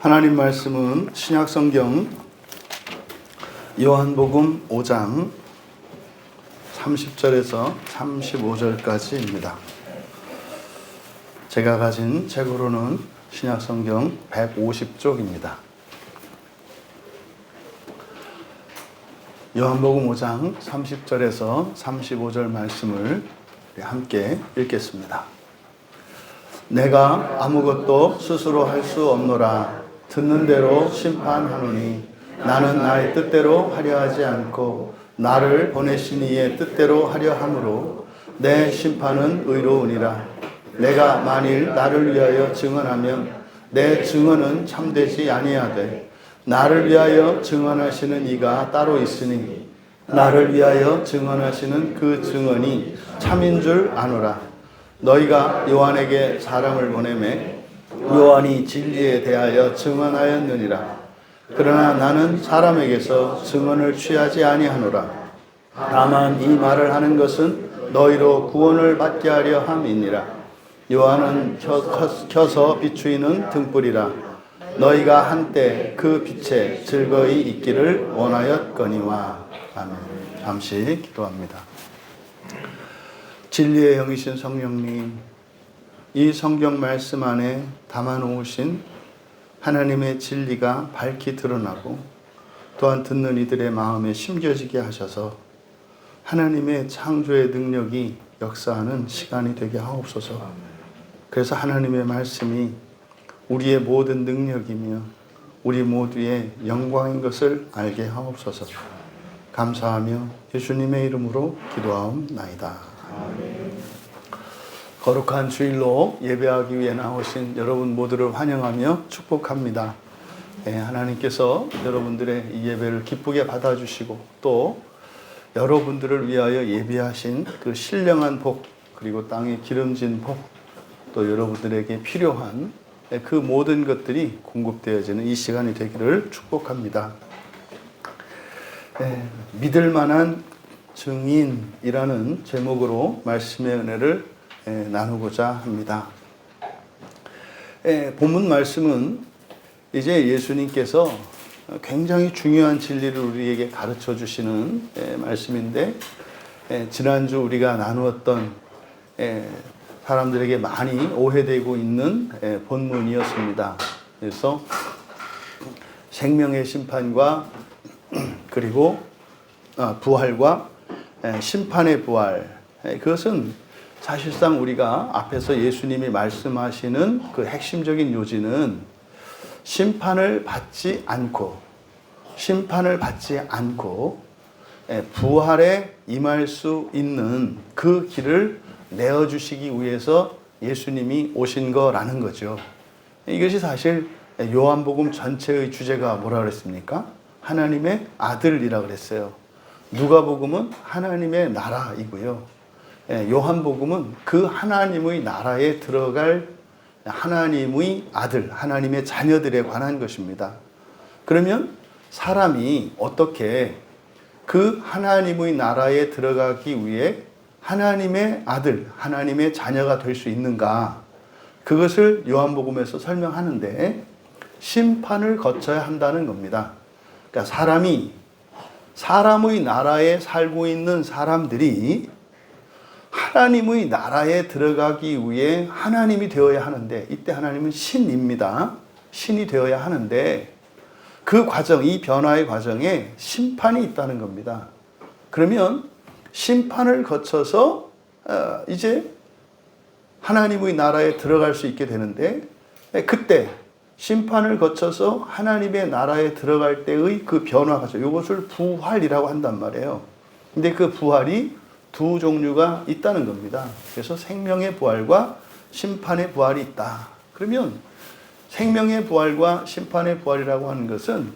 하나님 말씀은 신약성경 요한복음 5장 30절에서 35절까지입니다. 제가 가진 책으로는 신약성경 150쪽입니다. 요한복음 5장 30절에서 35절 말씀을 함께 읽겠습니다. 내가 아무것도 스스로 할 수 없노라. 듣는 대로 심판하노니 나는 나의 뜻대로 하려 하지 않고 나를 보내신 이의 뜻대로 하려 함으로 내 심판은 의로우니라. 내가 만일 나를 위하여 증언하면 내 증언은 참되지 아니하되 나를 위하여 증언하시는 이가 따로 있으니 나를 위하여 증언하시는 그 증언이 참인 줄 아노라. 너희가 요한에게 사람을 보내매 요한이 진리에 대하여 증언하였느니라. 그러나 나는 사람에게서 증언을 취하지 아니하노라. 다만 이 말을 하는 것은 너희로 구원을 받게 하려 함이니라. 요한은 켜서 비추이는 등불이라. 너희가 한때 그 빛에 즐거이 있기를 원하였거니와. 아멘. 잠시 기도합니다. 진리의 영이신 성령님, 이 성경 말씀 안에 담아놓으신 하나님의 진리가 밝히 드러나고 또한 듣는 이들의 마음에 심겨지게 하셔서 하나님의 창조의 능력이 역사하는 시간이 되게 하옵소서. 그래서 하나님의 말씀이 우리의 모든 능력이며 우리 모두의 영광인 것을 알게 하옵소서. 감사하며 예수님의 이름으로 기도하옵나이다. 아멘. 거룩한 주일로 예배하기 위해 나오신 여러분 모두를 환영하며 축복합니다. 하나님께서 여러분들의 이 예배를 기쁘게 받아주시고 또 여러분들을 위하여 예비하신 그 신령한 복, 그리고 땅에 기름진 복, 또 여러분들에게 필요한 그 모든 것들이 공급되어지는 이 시간이 되기를 축복합니다. 믿을 만한 증인이라는 제목으로 말씀의 은혜를 나누고자 합니다. 본문 말씀은 이제 예수님께서 굉장히 중요한 진리를 우리에게 가르쳐 주시는 말씀인데, 지난주 우리가 나누었던 사람들에게 많이 오해되고 있는 본문이었습니다. 그래서 생명의 심판과 그리고 부활과 심판의 부활, 그것은 사실상 우리가 앞에서 예수님이 말씀하시는 그 핵심적인 요지는 심판을 받지 않고 부활에 임할 수 있는 그 길을 내어주시기 위해서 예수님이 오신 거라는 거죠. 이것이 사실 요한복음 전체의 주제가 뭐라 그랬습니까? 하나님의 아들이라고 그랬어요. 누가복음은 하나님의 나라이고요. 요한복음은 그 하나님의 나라에 들어갈 하나님의 아들, 하나님의 자녀들에 관한 것입니다. 그러면 사람이 어떻게 그 하나님의 나라에 들어가기 위해 하나님의 아들, 하나님의 자녀가 될 수 있는가? 그것을 요한복음에서 설명하는데 심판을 거쳐야 한다는 겁니다. 그러니까 사람의 나라에 살고 있는 사람들이 하나님의 나라에 들어가기 위해 하나님이 되어야 하는데, 이때 하나님은 신입니다. 신이 되어야 하는데 그 과정, 이 변화의 과정에 심판이 있다는 겁니다. 그러면 심판을 거쳐서 이제 하나님의 나라에 들어갈 수 있게 되는데, 그때 심판을 거쳐서 하나님의 나라에 들어갈 때의 그 변화 과정, 이것을 부활이라고 한단 말이에요. 근데 그 부활이 두 종류가 있다는 겁니다. 그래서 생명의 부활과 심판의 부활이 있다. 그러면 생명의 부활과 심판의 부활이라고 하는 것은,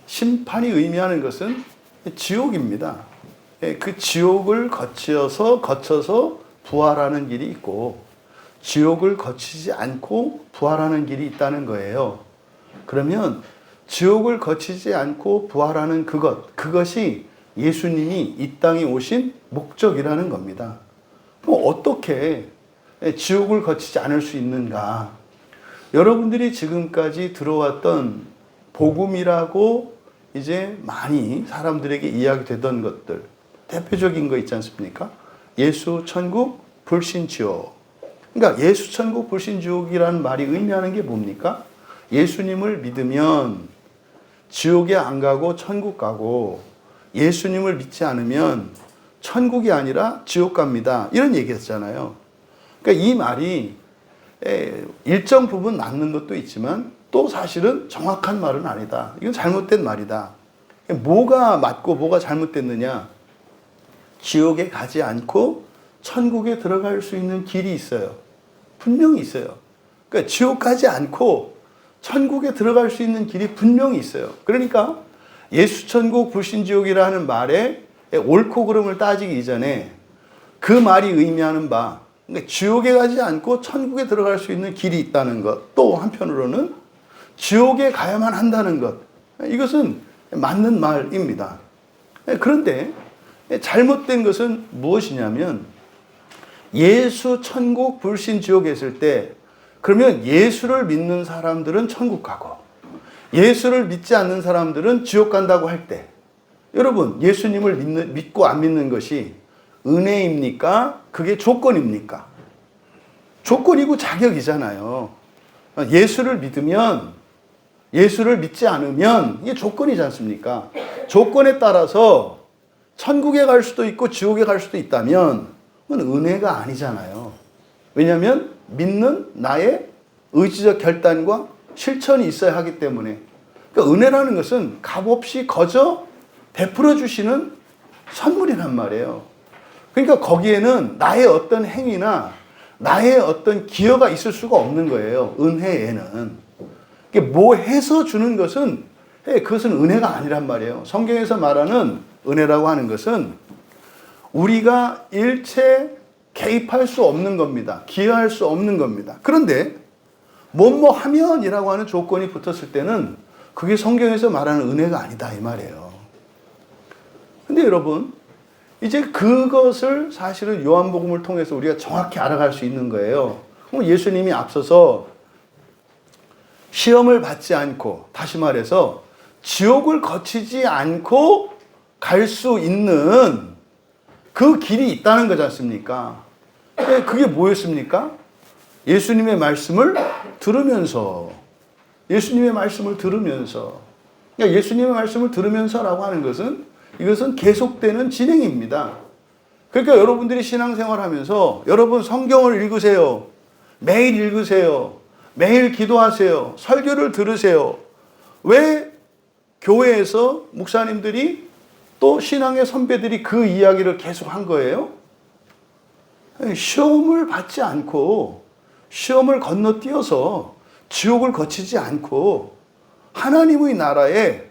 심판이 의미하는 것은 지옥입니다. 그 지옥을 거쳐서 부활하는 길이 있고, 지옥을 거치지 않고 부활하는 길이 있다는 거예요. 그러면 지옥을 거치지 않고 부활하는 그것이 예수님이 이 땅에 오신 목적이라는 겁니다. 그럼 어떻게 지옥을 거치지 않을 수 있는가? 여러분들이 지금까지 들어왔던 복음이라고 이제 많이 사람들에게 이야기되던 것들, 대표적인 거 있지 않습니까? 예수, 천국, 불신, 지옥. 그러니까 예수, 천국, 불신, 지옥이라는 말이 의미하는 게 뭡니까? 예수님을 믿으면 지옥에 안 가고 천국 가고, 예수님을 믿지 않으면 천국이 아니라 지옥 갑니다. 이런 얘기했잖아요. 그러니까 이 말이 일정 부분 맞는 것도 있지만 또 사실은 정확한 말은 아니다. 이건 잘못된 말이다. 뭐가 맞고 뭐가 잘못됐느냐? 지옥에 가지 않고 천국에 들어갈 수 있는 길이 있어요. 분명히 있어요. 그러니까 지옥 가지 않고 천국에 들어갈 수 있는 길이 분명히 있어요. 그러니까 예수 천국 불신 지옥이라는 말에 옳고 그름을 따지기 이전에 그 말이 의미하는 바, 그러니까 지옥에 가지 않고 천국에 들어갈 수 있는 길이 있다는 것, 또 한편으로는 지옥에 가야만 한다는 것, 이것은 맞는 말입니다. 그런데 잘못된 것은 무엇이냐면, 예수 천국 불신 지옥에 있을 때 그러면 예수를 믿는 사람들은 천국 가고 예수를 믿지 않는 사람들은 지옥 간다고 할 때, 여러분, 예수님을 믿고 안 믿는 것이 은혜입니까? 그게 조건입니까? 조건이고 자격이잖아요. 예수를 믿으면, 예수를 믿지 않으면 이게 조건이지 않습니까? 조건에 따라서 천국에 갈 수도 있고 지옥에 갈 수도 있다면 그건 은혜가 아니잖아요. 왜냐하면 믿는 나의 의지적 결단과 실천이 있어야 하기 때문에. 그러니까 은혜라는 것은 값없이 거저 베풀어 주시는 선물이란 말이에요. 그러니까 거기에는 나의 어떤 행위나 나의 어떤 기여가 있을 수가 없는 거예요. 은혜에는. 뭐 해서 주는 것은, 그것은 은혜가 아니란 말이에요. 성경에서 말하는 은혜라고 하는 것은 우리가 일체 개입할 수 없는 겁니다. 기여할 수 없는 겁니다. 그런데 뭐뭐 하면이라고 하는 조건이 붙었을 때는 그게 성경에서 말하는 은혜가 아니다 이 말이에요. 근데 여러분, 이제 그것을 사실은 요한복음을 통해서 우리가 정확히 알아갈 수 있는 거예요. 예수님이 앞서서 시험을 받지 않고, 다시 말해서 지옥을 거치지 않고 갈 수 있는 그 길이 있다는 거지 않습니까? 그게 뭐였습니까? 예수님의 말씀을 들으면서, 예수님의 말씀을 들으면서, 그러니까 예수님의 말씀을 들으면서라고 하는 것은, 이것은 계속되는 진행입니다. 그러니까 여러분들이 신앙생활 하면서 여러분 성경을 읽으세요. 매일 읽으세요. 매일 기도하세요. 설교를 들으세요. 왜 교회에서 목사님들이 또 신앙의 선배들이 그 이야기를 계속 한 거예요? 시험을 받지 않고, 시험을 건너뛰어서 지옥을 거치지 않고 하나님의 나라에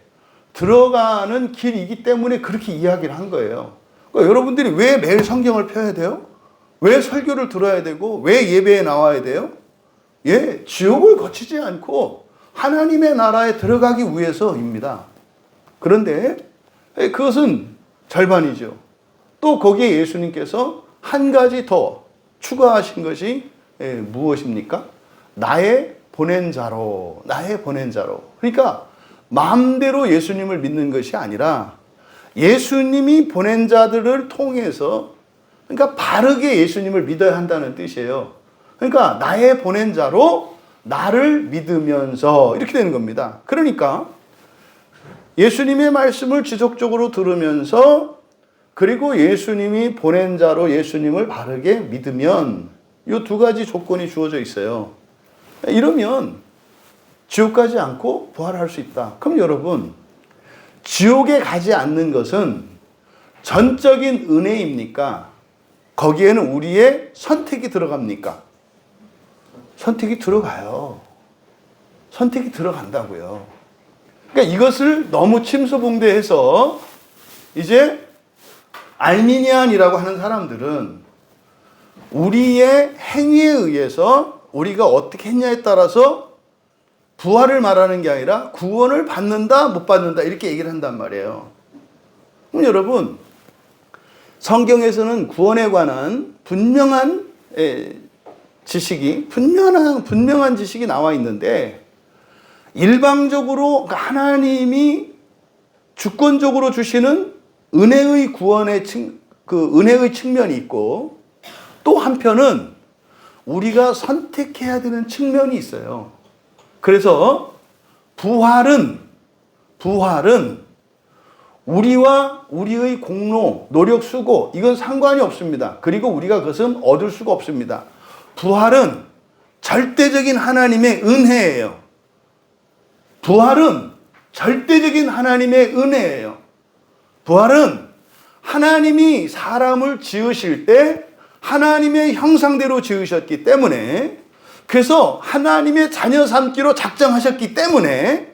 들어가는 길이기 때문에 그렇게 이야기를 한 거예요. 그러니까 여러분들이 왜 매일 성경을 펴야 돼요? 왜 설교를 들어야 되고 왜 예배에 나와야 돼요? 지옥을 거치지 않고 하나님의 나라에 들어가기 위해서입니다. 그런데 그것은 절반이죠. 또 거기에 예수님께서 한 가지 더 추가하신 것이 무엇입니까? 나의 보낸 자로, 나의 보낸 자로. 그러니까 마음대로 예수님을 믿는 것이 아니라 예수님이 보낸 자들을 통해서, 그러니까 바르게 예수님을 믿어야 한다는 뜻이에요. 그러니까 나의 보낸 자로 나를 믿으면서 이렇게 되는 겁니다. 그러니까 예수님의 말씀을 지속적으로 들으면서, 그리고 예수님이 보낸 자로 예수님을 바르게 믿으면 이 두 가지 조건이 주어져 있어요. 이러면 지옥 가지 않고 부활할 수 있다. 그럼 여러분, 지옥에 가지 않는 것은 전적인 은혜입니까? 거기에는 우리의 선택이 들어갑니까? 선택이 들어가요. 선택이 들어간다고요. 그러니까 이것을 너무 침소봉대해서 이제 알미니안이라고 하는 사람들은 우리의 행위에 의해서 우리가 어떻게 했냐에 따라서 부활을 말하는 게 아니라 구원을 받는다, 못 받는다 이렇게 얘기를 한단 말이에요. 그럼 여러분, 성경에서는 구원에 관한 분명한 지식이 분명한 지식이 나와 있는데 일방적으로 하나님이 주권적으로 주시는 은혜의 구원의 은혜의 측면이 있고 또 한편은 우리가 선택해야 되는 측면이 있어요. 그래서 부활은 우리와 우리의 공로, 노력, 수고 이건 상관이 없습니다. 그리고 우리가 그것은 얻을 수가 없습니다. 부활은 절대적인 하나님의 은혜예요. 부활은 절대적인 하나님의 은혜예요. 부활은 하나님이 사람을 지으실 때 하나님의 형상대로 지으셨기 때문에 그래서 하나님의 자녀 삼기로 작정하셨기 때문에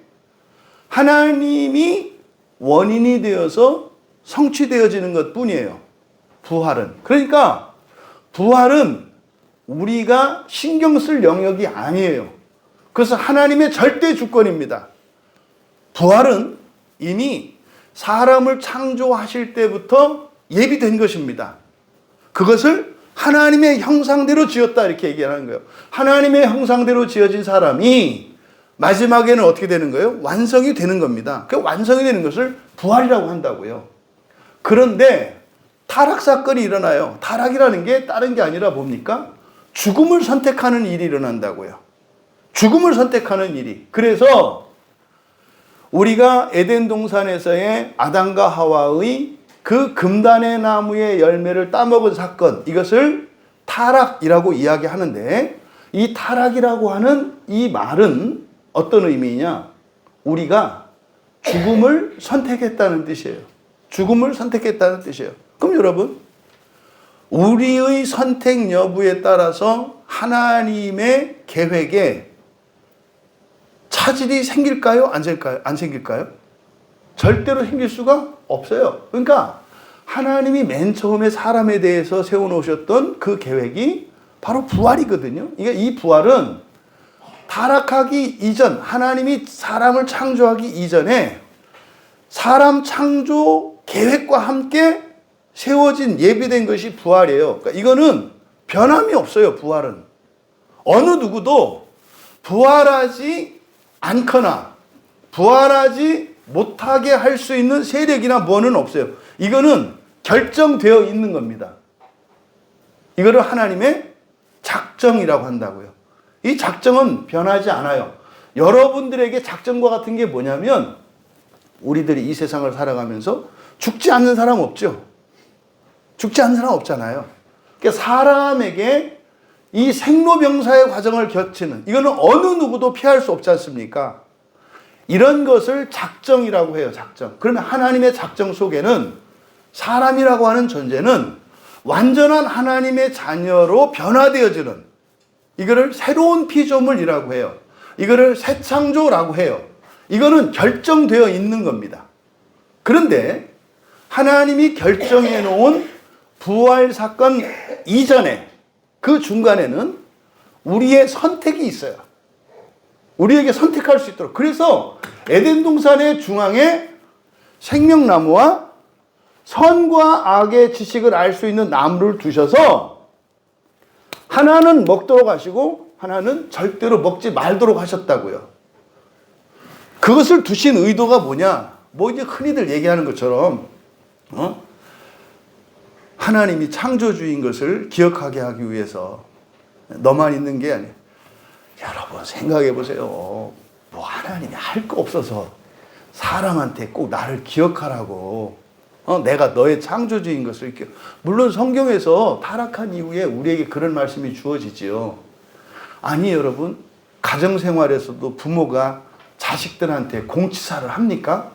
하나님이 원인이 되어서 성취되어지는 것 뿐이에요. 부활은. 그러니까 부활은 우리가 신경 쓸 영역이 아니에요. 그래서 하나님의 절대 주권입니다. 부활은 이미 사람을 창조하실 때부터 예비된 것입니다. 그것을 하나님의 형상대로 지었다 이렇게 얘기하는 거예요. 하나님의 형상대로 지어진 사람이 마지막에는 어떻게 되는 거예요? 완성이 되는 겁니다. 그 완성이 되는 것을 부활이라고 한다고요. 그런데 타락 사건이 일어나요. 타락이라는 게 다른 게 아니라 뭡니까? 죽음을 선택하는 일이 일어난다고요. 죽음을 선택하는 일이. 그래서 우리가 에덴 동산에서의 아담과 하와의 그 금단의 나무의 열매를 따먹은 사건, 이것을 타락이라고 이야기하는데 이 타락이라고 하는 이 말은 어떤 의미냐? 우리가 죽음을 선택했다는 뜻이에요. 죽음을 선택했다는 뜻이에요. 그럼 여러분, 우리의 선택 여부에 따라서 하나님의 계획에 차질이 생길까요? 안 생길까요? 절대로 생길 수가 없어요. 그러니까 하나님이 맨 처음에 사람에 대해서 세워놓으셨던 그 계획이 바로 부활이거든요. 이 부활은 타락하기 이전, 하나님이 사람을 창조하기 이전에 사람 창조 계획과 함께 세워진 예비된 것이 부활이에요. 그러니까 이거는 변함이 없어요. 부활은 어느 누구도 부활하지 않거나 부활하지 못하게 할 수 있는 세력이나 뭐는 없어요. 이거는 결정되어 있는 겁니다. 이거를 하나님의 작정이라고 한다고요. 이 작정은 변하지 않아요. 여러분들에게 작정과 같은 게 뭐냐면 우리들이 이 세상을 살아가면서 죽지 않는 사람 없죠. 죽지 않는 사람 없잖아요. 그러니까 사람에게 이 생로병사의 과정을 거치는 이거는 어느 누구도 피할 수 없지 않습니까? 이런 것을 작정이라고 해요. 작정. 그러면 하나님의 작정 속에는 사람이라고 하는 존재는 완전한 하나님의 자녀로 변화되어지는 이거를 새로운 피조물이라고 해요. 이거를 새 창조라고 해요. 이거는 결정되어 있는 겁니다. 그런데 하나님이 결정해 놓은 부활 사건 이전에 그 중간에는 우리의 선택이 있어요. 우리에게 선택할 수 있도록. 그래서 에덴 동산의 중앙에 생명나무와 선과 악의 지식을 알 수 있는 나무를 두셔서 하나는 먹도록 하시고 하나는 절대로 먹지 말도록 하셨다고요. 그것을 두신 의도가 뭐냐? 뭐 이제 흔히들 얘기하는 것처럼 하나님이 창조주인 것을 기억하게 하기 위해서 너만 있는 게 아니에요. 여러분 생각해 보세요. 뭐 하나님이 할 거 없어서 사람한테 꼭 나를 기억하라고 내가 너의 창조주인 것을 이렇게 물론 성경에서 타락한 이후에 우리에게 그런 말씀이 주어지지요. 아니 여러분 가정생활에서도 부모가 자식들한테 공치사를 합니까?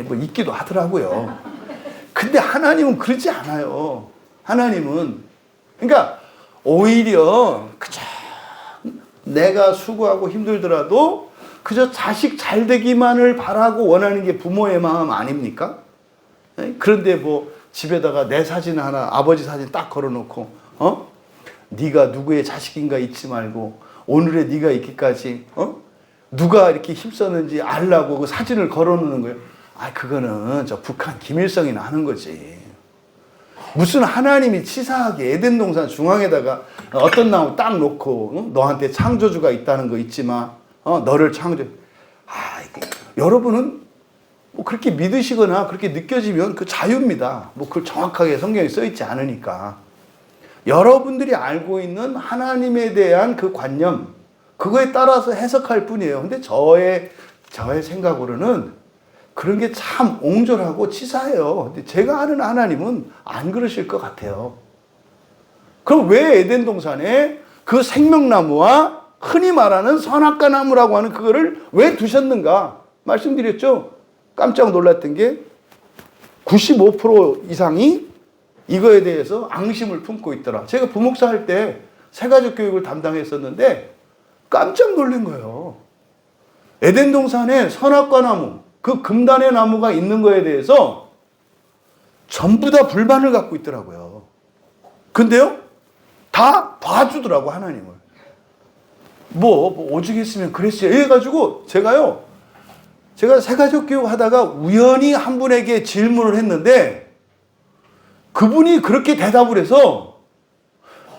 뭐 있기도 하더라고요. 근데 하나님은 그러지 않아요. 하나님은 그러니까 오히려 그저 내가 수고하고 힘들더라도 그저 자식 잘 되기만을 바라고 원하는 게 부모의 마음 아닙니까? 그런데 뭐 집에다가 내 사진 하나 아버지 사진 딱 걸어놓고 네가 누구의 자식인가 잊지 말고 오늘의 네가 있기까지 누가 이렇게 힘썼는지 알라고 그 사진을 걸어놓는 거예요. 아 그거는 저 북한 김일성이나 하는 거지. 무슨 하나님이 치사하게 에덴 동산 중앙에다가 어떤 나무 딱 놓고 너한테 창조주가 있다는 거 잊지 마. 너를 여러분은 뭐 그렇게 믿으시거나 그렇게 느껴지면 그 자유입니다. 뭐 그걸 정확하게 성경에 써 있지 않으니까. 여러분들이 알고 있는 하나님에 대한 그 관념, 그거에 따라서 해석할 뿐이에요. 근데 저의 생각으로는 그런 게 참 옹졸하고 치사해요. 근데 제가 아는 하나님은 안 그러실 것 같아요. 그럼 왜 에덴 동산에 그 생명나무와 흔히 말하는 선악과 나무라고 하는 그거를 왜 두셨는가? 말씀드렸죠? 깜짝 놀랐던 게 95% 이상이 이거에 대해서 앙심을 품고 있더라. 제가 부목사 할 때 새가족 교육을 담당했었는데 깜짝 놀란 거예요. 에덴 동산에 선악과 나무, 그 금단의 나무가 있는 거에 대해서 전부 다 불만을 갖고 있더라고요. 근데요, 다 봐주더라고, 하나님을. 뭐 오죽했으면 그랬어요. 이래가지고 제가 새가족 교육 하다가 우연히 한 분에게 질문을 했는데 그분이 그렇게 대답을 해서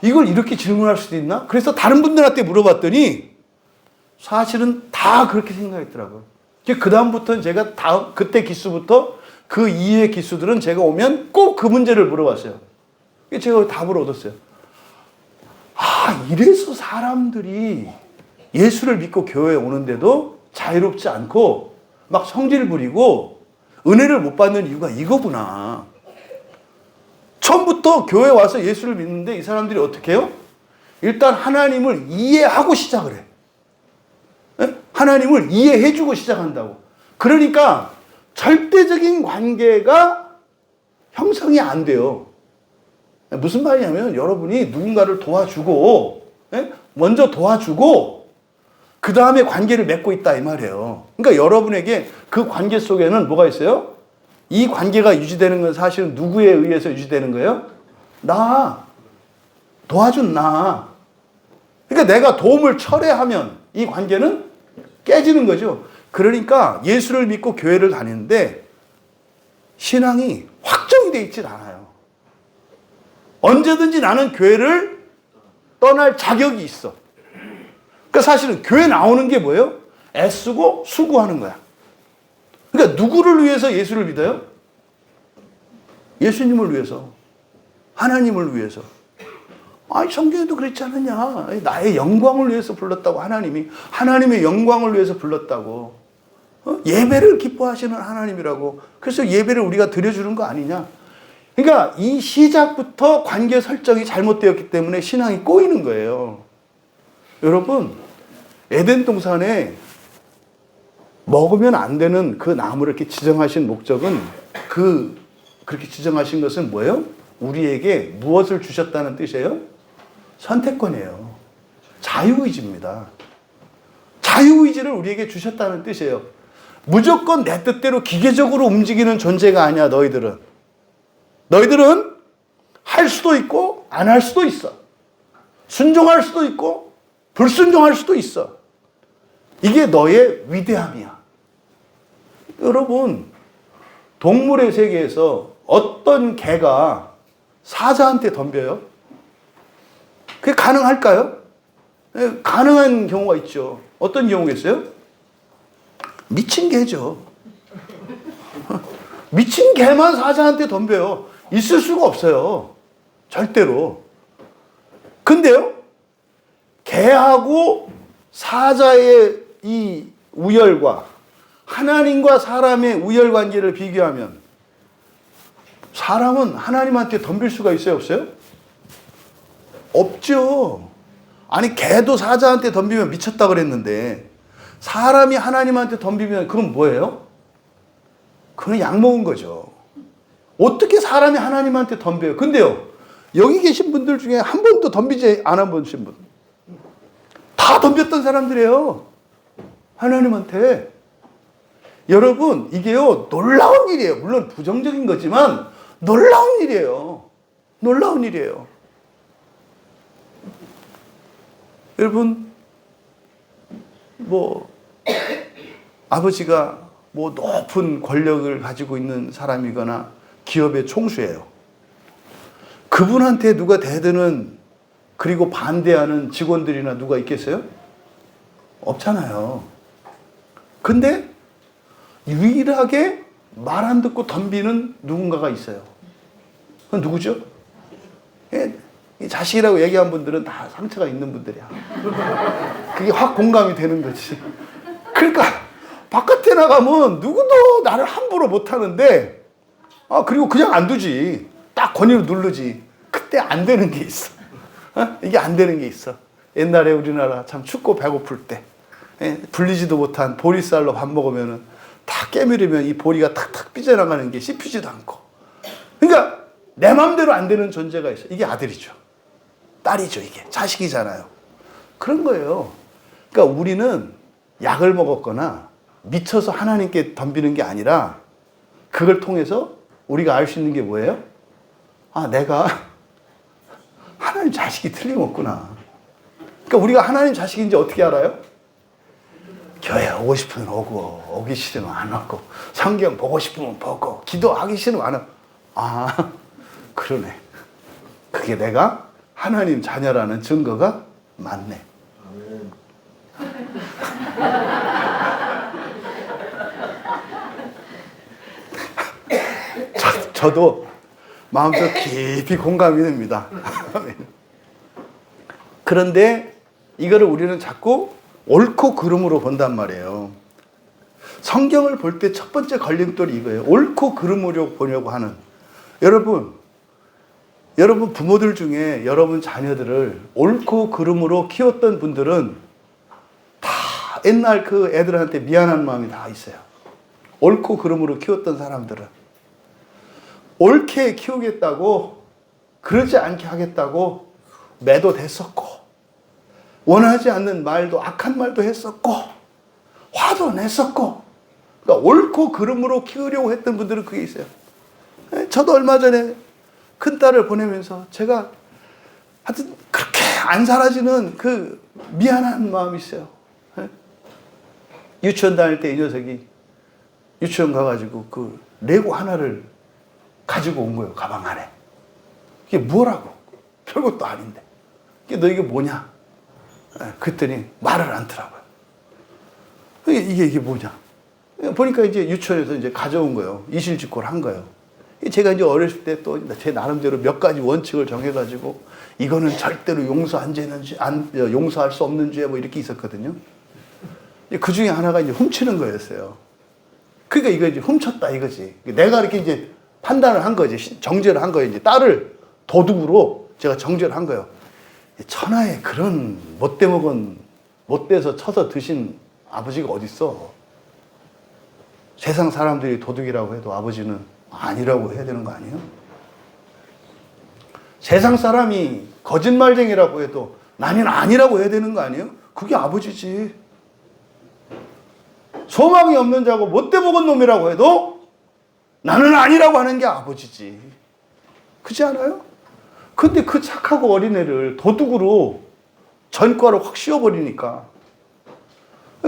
이걸 이렇게 질문할 수도 있나? 그래서 다른 분들한테 물어봤더니 사실은 다 그렇게 생각했더라고요. 그 다음부터는 제가 그때 기수부터 그 이후의 기수들은 제가 오면 꼭 그 문제를 물어봤어요. 제가 답을 얻었어요. 이래서 사람들이 예수를 믿고 교회에 오는데도 자유롭지 않고 막 성질 부리고 은혜를 못 받는 이유가 이거구나. 처음부터 교회에 와서 예수를 믿는데 이 사람들이 어떻게 해요? 일단 하나님을 이해하고 시작을 해. 하나님을 이해해주고 시작한다고. 그러니까 절대적인 관계가 형성이 안 돼요. 무슨 말이냐면 여러분이 누군가를 도와주고 먼저 도와주고 그 다음에 관계를 맺고 있다 이 말이에요. 그러니까 여러분에게 그 관계 속에는 뭐가 있어요? 이 관계가 유지되는 건 사실은 누구에 의해서 유지되는 거예요? 도와준 나. 그러니까 내가 도움을 철회하면 이 관계는 깨지는 거죠. 그러니까 예수를 믿고 교회를 다니는데 신앙이 확정이 돼 있질 않아요. 언제든지 나는 교회를 떠날 자격이 있어. 그러니까 사실은 교회 나오는 게 뭐예요? 애쓰고 수고하는 거야. 그러니까 누구를 위해서 예수를 믿어요? 예수님을 위해서. 하나님을 위해서. 성경에도 그랬지 않느냐. 나의 영광을 위해서 불렀다고 하나님의 영광을 위해서 불렀다고. 예배를 기뻐하시는 하나님이라고. 그래서 예배를 우리가 드려주는 거 아니냐. 그러니까 이 시작부터 관계 설정이 잘못되었기 때문에 신앙이 꼬이는 거예요. 여러분, 에덴 동산에 먹으면 안 되는 그 나무를 이렇게 지정하신 목적은 그렇게 지정하신 것은 뭐예요? 우리에게 무엇을 주셨다는 뜻이에요? 선택권이에요. 자유의지입니다. 자유의지를 우리에게 주셨다는 뜻이에요. 무조건 내 뜻대로 기계적으로 움직이는 존재가 아니야, 너희들은. 너희들은 할 수도 있고 안 할 수도 있어. 순종할 수도 있고 불순종할 수도 있어. 이게 너의 위대함이야. 여러분, 동물의 세계에서 어떤 개가 사자한테 덤벼요? 그게 가능할까요? 네, 가능한 경우가 있죠. 어떤 경우가 있어요? 미친 개죠. 미친 개만 사자한테 덤벼요. 있을 수가 없어요. 절대로. 근데요, 개하고 사자의 이 우열과 하나님과 사람의 우열 관계를 비교하면 사람은 하나님한테 덤빌 수가 있어요, 없어요? 없죠. 아니, 개도 사자한테 덤비면 미쳤다 그랬는데 사람이 하나님한테 덤비면 그건 뭐예요? 그건 약 먹은 거죠. 어떻게 사람이 하나님한테 덤벼요? 근데요, 여기 계신 분들 중에 한 번도 덤비지 않아 보신 분, 다 덤볐던 사람들이에요. 하나님한테. 여러분, 이게요, 놀라운 일이에요. 물론 부정적인 거지만 놀라운 일이에요. 놀라운 일이에요. 여러분, 아버지가 높은 권력을 가지고 있는 사람이거나 기업의 총수예요. 그분한테 누가 대드는 그리고 반대하는 직원들이나 누가 있겠어요? 없잖아요. 근데 유일하게 말 안 듣고 덤비는 누군가가 있어요. 그건 누구죠? 이 자식이라고 얘기한 분들은 다 상처가 있는 분들이야. 그게 확 공감이 되는 거지. 그러니까 바깥에 나가면 누구도 나를 함부로 못 하는데, 그리고 그냥 안 두지. 딱 권위로 누르지. 그때 안 되는 게 있어. 이게 안 되는 게 있어. 옛날에 우리나라 참 춥고 배고플 때, 불리지도 못한 보리쌀로 밥 먹으면은 다 깨물으면 이 보리가 탁탁 삐져나가는 게 씹히지도 않고. 그러니까 내 마음대로 안 되는 존재가 있어. 이게 아들이죠. 딸이죠. 이게 자식이잖아요. 그런 거예요. 그러니까 우리는 약을 먹었거나 미쳐서 하나님께 덤비는 게 아니라 그걸 통해서 우리가 알 수 있는 게 뭐예요? 내가 하나님 자식이 틀림없구나. 그러니까 우리가 하나님 자식인지 어떻게 알아요? 교회 오고 싶으면 오고, 오기 싫으면 안 오고, 성경 보고 싶으면 보고, 기도하기 싫으면 안 하고. 그러네. 그게 내가 하나님 자녀라는 증거가 맞네. 저도 마음속 깊이 공감이 됩니다. 그런데 이거를 우리는 자꾸 옳고 그름으로 본단 말이에요. 성경을 볼 때 첫 번째 걸림돌이 이거예요. 옳고 그름으로 보려고 하는. 여러분 부모들 중에 여러분 자녀들을 옳고 그름으로 키웠던 분들은 다 옛날 그 애들한테 미안한 마음이 다 있어요. 옳고 그름으로 키웠던 사람들은. 옳게 키우겠다고, 그러지 않게 하겠다고 매도 됐었고, 원하지 않는 말도, 악한 말도 했었고, 화도 냈었고, 그러니까 옳고 그름으로 키우려고 했던 분들은 그게 있어요. 저도 얼마 전에 큰딸을 보내면서 제가 하여튼 그렇게 안 사라지는 그 미안한 마음이 있어요. 유치원 다닐 때 이 녀석이 유치원 가가지고 그 레고 하나를 가지고 온 거예요. 가방 안에. 이게 뭐라고? 별것도 아닌데. 너 이게 뭐냐? 그랬더니 말을 않더라고요. 이게 뭐냐? 보니까 이제 유치원에서 이제 가져온 거예요. 이실직고를 한 거예요. 제가 이제 어렸을 때 또 제 나름대로 몇 가지 원칙을 정해가지고 이거는 절대로 용서할 수 없는 죄 뭐 이렇게 있었거든요. 그 중에 하나가 이제 훔치는 거였어요. 그러니까 이거 이제 훔쳤다 이거지. 내가 이렇게 이제 판단을 한 거지. 정죄를 한 거예요. 이제 딸을 도둑으로 제가 정죄를 한 거예요. 천하에 그런 못돼서 쳐서 드신 아버지가 어딨어. 세상 사람들이 도둑이라고 해도 아버지는 아니라고 해야 되는 거 아니에요? 세상 사람이 거짓말쟁이라고 해도 나는 아니라고 해야 되는 거 아니에요? 그게 아버지지. 소망이 없는 자고 못돼 먹은 놈이라고 해도 나는 아니라고 하는 게 아버지지. 그렇지 않아요? 근데 그 착하고 어린애를 도둑으로 전과로 확 씌워버리니까.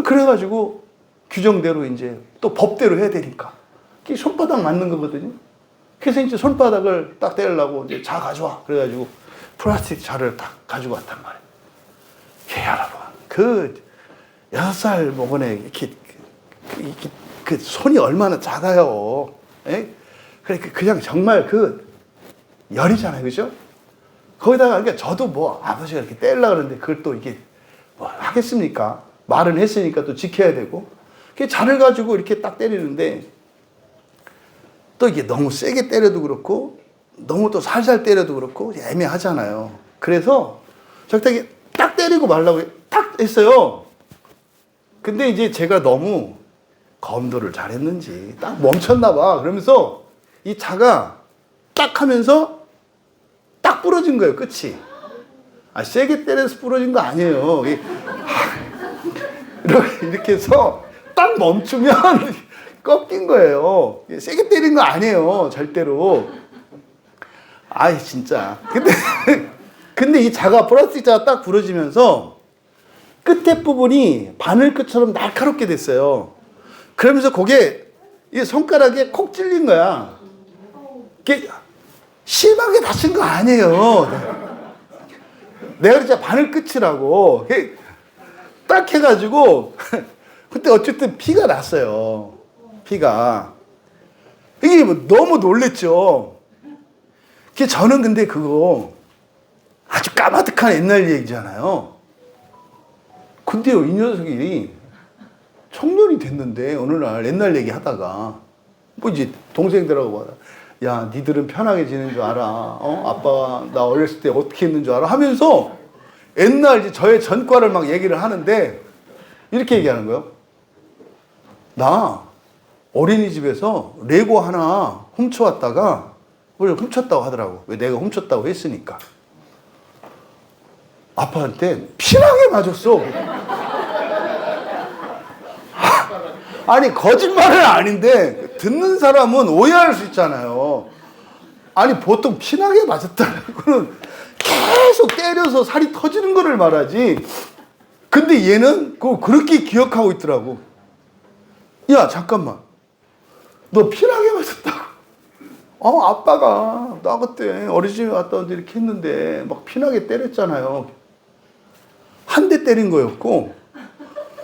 그래가지고 규정대로 이제 또 법대로 해야 되니까. 그게 손바닥 맞는 거거든요. 그래서 이제 손바닥을 딱 떼려고 이제 자 가져와. 그래가지고 플라스틱 자를 딱 가지고 왔단 말이에요. 여러분, 그 6살 먹은 애, 이렇게 그 손이 얼마나 작아요. 그래, 그냥 정말 그 열이잖아요. 그죠? 거기다가, 그러니까 저도 뭐 아버지가 이렇게 떼려고 그러는데 그걸 또 이게 뭐 하겠습니까? 말은 했으니까 또 지켜야 되고. 그 자를 가지고 이렇게 딱 때리는데 또 이게 너무 세게 때려도 그렇고 너무 또 살살 때려도 그렇고 애매하잖아요. 그래서 적당히 딱 때리고 말라고 딱 했어요. 근데 이제 제가 너무 검도를 잘했는지 딱 멈췄나 봐. 그러면서 이 자가 딱 하면서 딱 부러진 거예요. 끝이. 세게 때려서 부러진 거 아니에요. 이렇게 해서 딱 멈추면 꺾인 거예요. 세게 때린 거 아니에요. 절대로. 진짜. 근데 이 자가, 플라스틱 자가 딱 부러지면서 끝에 부분이 바늘끝처럼 날카롭게 됐어요. 그러면서 그게 이 손가락에 콕 찔린 거야. 심하게 다친 거 아니에요. 내가 진짜 바늘 끝이라고 딱 해가지고 그때 어쨌든 피가 났어요. 피가. 이게 뭐 너무 놀랬죠. 저는 근데 그거 아주 까마득한 옛날 얘기잖아요. 근데요, 이 녀석이 청년이 됐는데 어느 날 옛날 얘기 하다가 뭐 이제 동생들하고 봐. 야, 니들은 편하게 지낸 줄 알아. 아빠가 나 어렸을 때 어떻게 했는 줄 알아? 하면서 옛날 이제 저의 전과를 막 얘기를 하는데 이렇게 얘기하는 거예요. 나 어린이집에서 레고 하나 훔쳐왔다가 그걸 훔쳤다고 하더라고. 왜 내가 훔쳤다고 했으니까. 아빠한테 피나게 맞았어. 아니 거짓말은 아닌데 듣는 사람은 오해할 수 있잖아요. 아니 보통 피나게 맞았다는 계속 때려서 살이 터지는 거를 말하지. 근데 얘는 그걸 그렇게 기억하고 있더라고. 야 잠깐만, 너 피나게 맞았다고? 아빠가 나 그때 어린이집에 갔다 왔는데 이렇게 했는데 막 피나게 때렸잖아요. 한 대 때린 거였고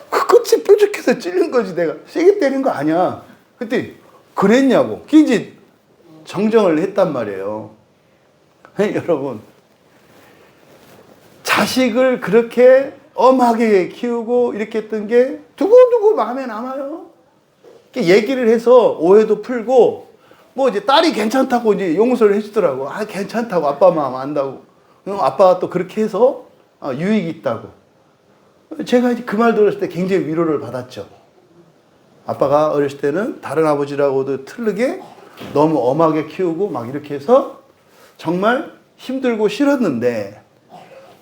그 끝이 뾰족해서 찔린 거지. 내가 세게 때린 거 아니야. 그때 그랬냐고. 그게 이제 정정을 했단 말이에요. 여러분, 자식을 그렇게 엄하게 키우고 이렇게 했던 게 두고두고 마음에 남아요. 얘기를 해서 오해도 풀고 뭐 이제 딸이 괜찮다고 이제 용서를 해주더라고. 아 괜찮다고, 아빠 마음 안다고. 아빠가 또 그렇게 해서 유익이 있다고. 제가 이제 그 말 들었을 때 굉장히 위로를 받았죠. 아빠가 어렸을 때는 다른 아버지라고도 틀리게 너무 엄하게 키우고 막 이렇게 해서 정말 힘들고 싫었는데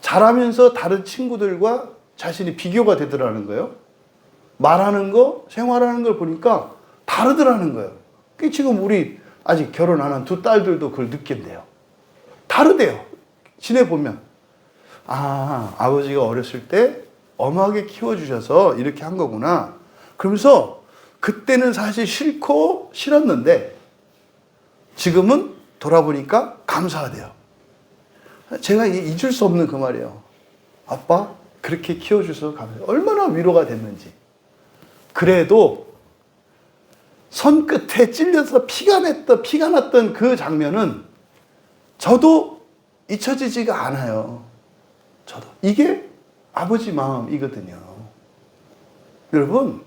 자라면서 다른 친구들과 자신이 비교가 되더라는 거예요. 말하는 거, 생활하는 걸 보니까 다르더라는 거예요. 지금 우리 아직 결혼 안 한 두 딸들도 그걸 느낀대요. 다르대요. 지내보면. 아, 아버지가 어렸을 때 엄하게 키워주셔서 이렇게 한 거구나. 그러면서 그때는 사실 싫고 싫었는데 지금은 돌아보니까 감사하대요. 제가 잊을 수 없는 그 말이에요. 아빠 그렇게 키워주셔서 감사해요. 얼마나 위로가 됐는지. 그래도 손끝에 찔려서 피가 났던 그 장면은 저도 잊혀지지가 않아요. 저도. 이게 아버지 마음이거든요. 여러분,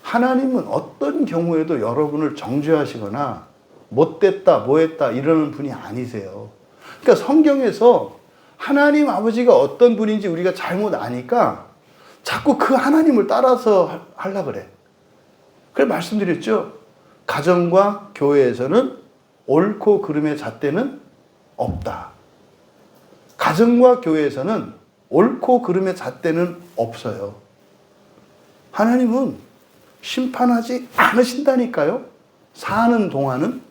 하나님은 어떤 경우에도 여러분을 정죄하시거나 못됐다, 뭐했다 이러는 분이 아니세요. 그러니까 성경에서 하나님 아버지가 어떤 분인지 우리가 잘못 아니까 자꾸 그 하나님을 따라서 하려고 그래. 그래 말씀드렸죠. 가정과 교회에서는 옳고 그름의 잣대는 없다. 가정과 교회에서는 옳고 그름의 잣대는 없어요. 하나님은 심판하지 않으신다니까요. 사는 동안은.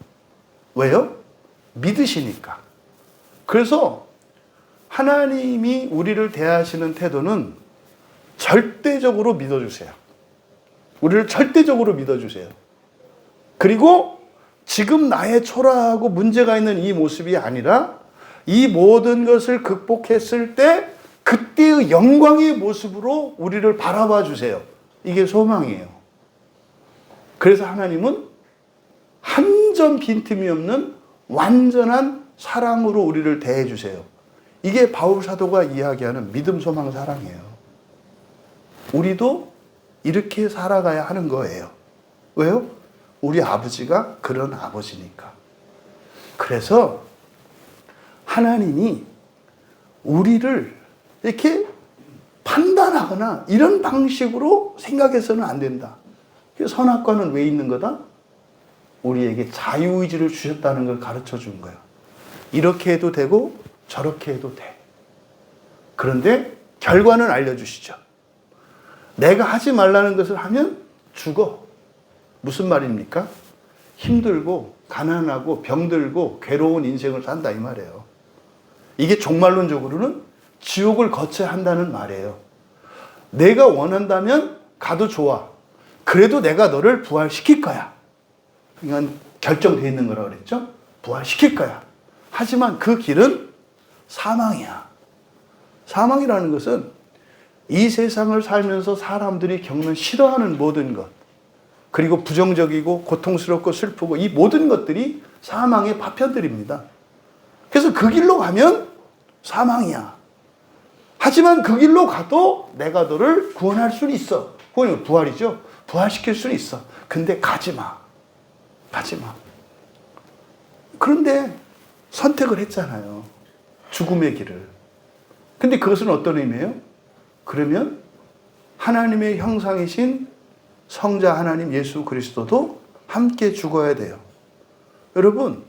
왜요? 믿으시니까. 그래서 하나님이 우리를 대하시는 태도는 절대적으로 믿어주세요. 우리를 절대적으로 믿어주세요. 그리고 지금 나의 초라하고 문제가 있는 이 모습이 아니라 이 모든 것을 극복했을 때 그때의 영광의 모습으로 우리를 바라봐 주세요. 이게 소망이에요. 그래서 하나님은 한 점 빈틈이 없는 완전한 사랑으로 우리를 대해 주세요. 이게 바울 사도가 이야기하는 믿음, 소망, 사랑이에요. 우리도 이렇게 살아가야 하는 거예요. 왜요? 우리 아버지가 그런 아버지니까. 그래서 하나님이 우리를 이렇게 판단하거나 이런 방식으로 생각해서는 안 된다. 선악과는 왜 있는 거다? 우리에게 자유의지를 주셨다는 걸 가르쳐 준 거예요. 이렇게 해도 되고 저렇게 해도 돼. 그런데 결과는 알려주시죠. 내가 하지 말라는 것을 하면 죽어. 무슨 말입니까? 힘들고 가난하고 병들고 괴로운 인생을 산다 이 말이에요. 이게 종말론적으로는 지옥을 거쳐야 한다는 말이에요. 내가 원한다면 가도 좋아. 그래도 내가 너를 부활시킬 거야. 이건 결정되어 있는 거라고 그랬죠? 부활시킬 거야. 하지만 그 길은 사망이야. 사망이라는 것은 이 세상을 살면서 사람들이 겪는 싫어하는 모든 것, 그리고 부정적이고 고통스럽고 슬프고 이 모든 것들이 사망의 파편들입니다. 그래서 그 길로 가면 사망이야. 하지만 그 길로 가도 내가 너를 구원할 수는 있어. 그건 부활이죠. 부활시킬 수는 있어. 근데 가지 마. 가지 마. 그런데 선택을 했잖아요. 죽음의 길을. 근데 그것은 어떤 의미예요? 그러면 하나님의 형상이신 성자 하나님 예수 그리스도도 함께 죽어야 돼요. 여러분,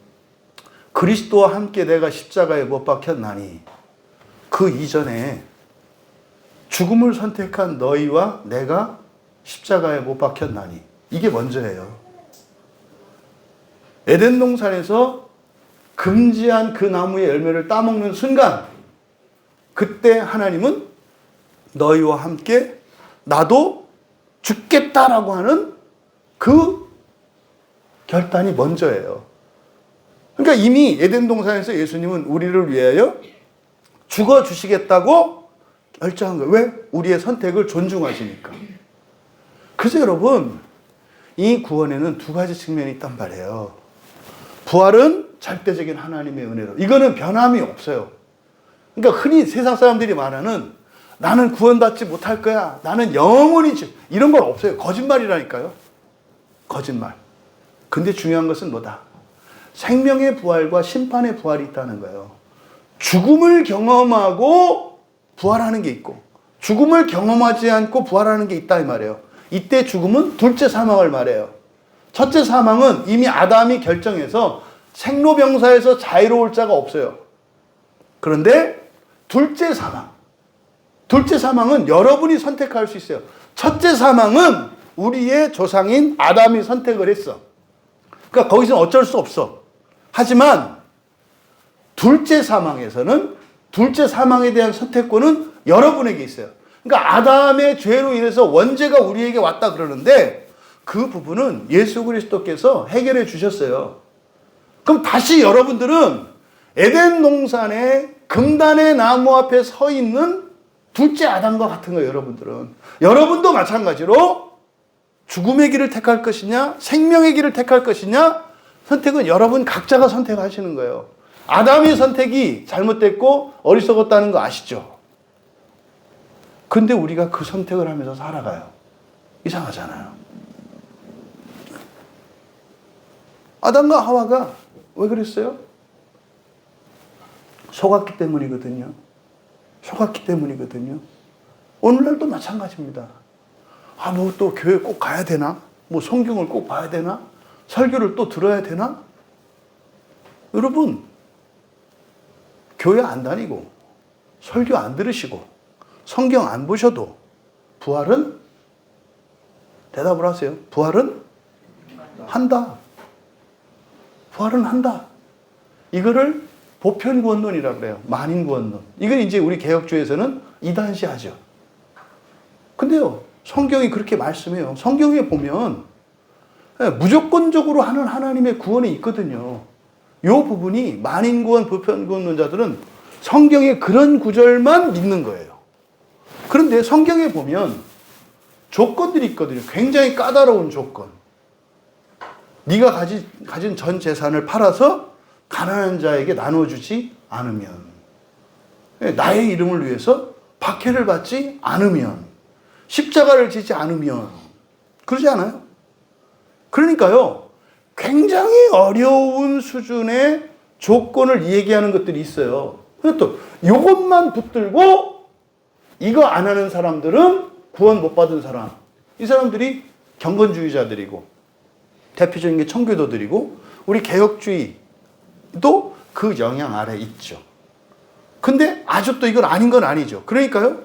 그리스도와 함께 내가 십자가에 못 박혔나니 그 이전에 죽음을 선택한 너희와 내가 십자가에 못 박혔나니 이게 먼저예요. 에덴 동산에서 금지한 그 나무의 열매를 따먹는 순간 그때 하나님은 너희와 함께 나도 죽겠다라고 하는 그 결단이 먼저예요. 그러니까 이미 에덴 동산에서 예수님은 우리를 위하여 죽어주시겠다고 결정한 거예요. 왜? 우리의 선택을 존중하시니까. 그래서 여러분, 이 구원에는 두 가지 측면이 있단 말이에요. 부활은 절대적인 하나님의 은혜로. 이거는 변함이 없어요. 그러니까 흔히 세상 사람들이 말하는 나는 구원받지 못할 거야. 나는 영원히 이런 건 없어요. 거짓말이라니까요. 거짓말. 근데 중요한 것은 뭐다? 생명의 부활과 심판의 부활이 있다는 거예요. 죽음을 경험하고 부활하는 게 있고 죽음을 경험하지 않고 부활하는 게 있다 이 말이에요. 이때 죽음은 둘째 사망을 말해요. 첫째 사망은 이미 아담이 결정해서 생로병사에서 자유로울 자가 없어요. 그런데 둘째 사망은 여러분이 선택할 수 있어요. 첫째 사망은 우리의 조상인 아담이 선택을 했어. 그러니까 거기서는 어쩔 수 없어. 하지만 둘째 사망에서는 둘째 사망에 대한 선택권은 여러분에게 있어요. 그러니까 아담의 죄로 인해서 원죄가 우리에게 왔다 그러는데 그 부분은 예수 그리스도께서 해결해 주셨어요. 그럼 다시 여러분들은 에덴 동산의 금단의 나무 앞에 서 있는 둘째 아담과 같은 거예요. 여러분도 마찬가지로 죽음의 길을 택할 것이냐 생명의 길을 택할 것이냐 선택은 여러분 각자가 선택하시는 거예요. 아담의 선택이 잘못됐고 어리석었다는 거 아시죠? 근데 우리가 그 선택을 하면서 살아가요. 이상하잖아요. 아담과 하와가 왜 그랬어요? 속았기 때문이거든요. 오늘날도 마찬가지입니다. 뭐 또 교회 꼭 가야 되나? 뭐 성경을 꼭 봐야 되나? 설교를 또 들어야 되나? 여러분, 교회 안 다니고 설교 안 들으시고 성경 안 보셔도 부활은 대답을 하세요. 부활은 한다. 이거를 보편구원론이라고 그래요. 만인구원론. 이걸 이제 우리 개혁주의에서는 이단시하죠. 근데요, 성경이 그렇게 말씀해요. 성경에 보면 무조건적으로 하는 하나님의 구원이 있거든요. 이 부분이 만인구원, 보편구원론자들은 성경의 그런 구절만 믿는 거예요. 그런데 성경에 보면 조건들이 있거든요. 굉장히 까다로운 조건. 네가 가진 전 재산을 팔아서 가난한 자에게 나눠주지 않으면, 나의 이름을 위해서 박해를 받지 않으면, 십자가를 지지 않으면, 그러지 않아요? 그러니까요, 굉장히 어려운 수준의 조건을 얘기하는 것들이 있어요. 그리고 또 이것만 붙들고 이거 안 하는 사람들은 구원 못 받은 사람. 이 사람들이 경건주의자들이고 대표적인 게 청교도들이고 우리 개혁주의도 그 영향 아래 있죠. 근데 아주 또 이건 아닌 건 아니죠. 그러니까요,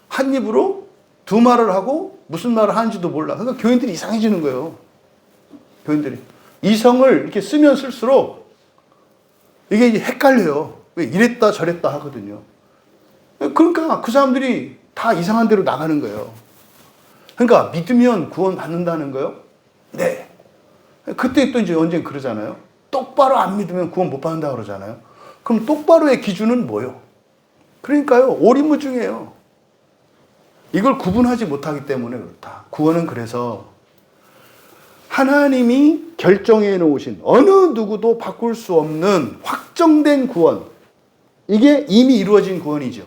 한 입으로 두 말을 하고 무슨 말을 하는지도 몰라. 그러니까 교인들이 이상해지는 거예요. 교인들이. 이성을 이렇게 쓰면 쓸수록 이게 헷갈려요. 왜 이랬다 저랬다 하거든요. 그러니까 그 사람들이 다 이상한 데로 나가는 거예요. 그러니까 믿으면 구원 받는다는 거요? 네. 그때 또 이제 언젠가 그러잖아요. 똑바로 안 믿으면 구원 못 받는다고 그러잖아요. 그럼 똑바로의 기준은 뭐요? 그러니까요, 오리무중이에요. 이걸 구분하지 못하기 때문에 그렇다. 구원은 그래서 하나님이 결정해 놓으신 어느 누구도 바꿀 수 없는 확정된 구원, 이게 이미 이루어진 구원이죠.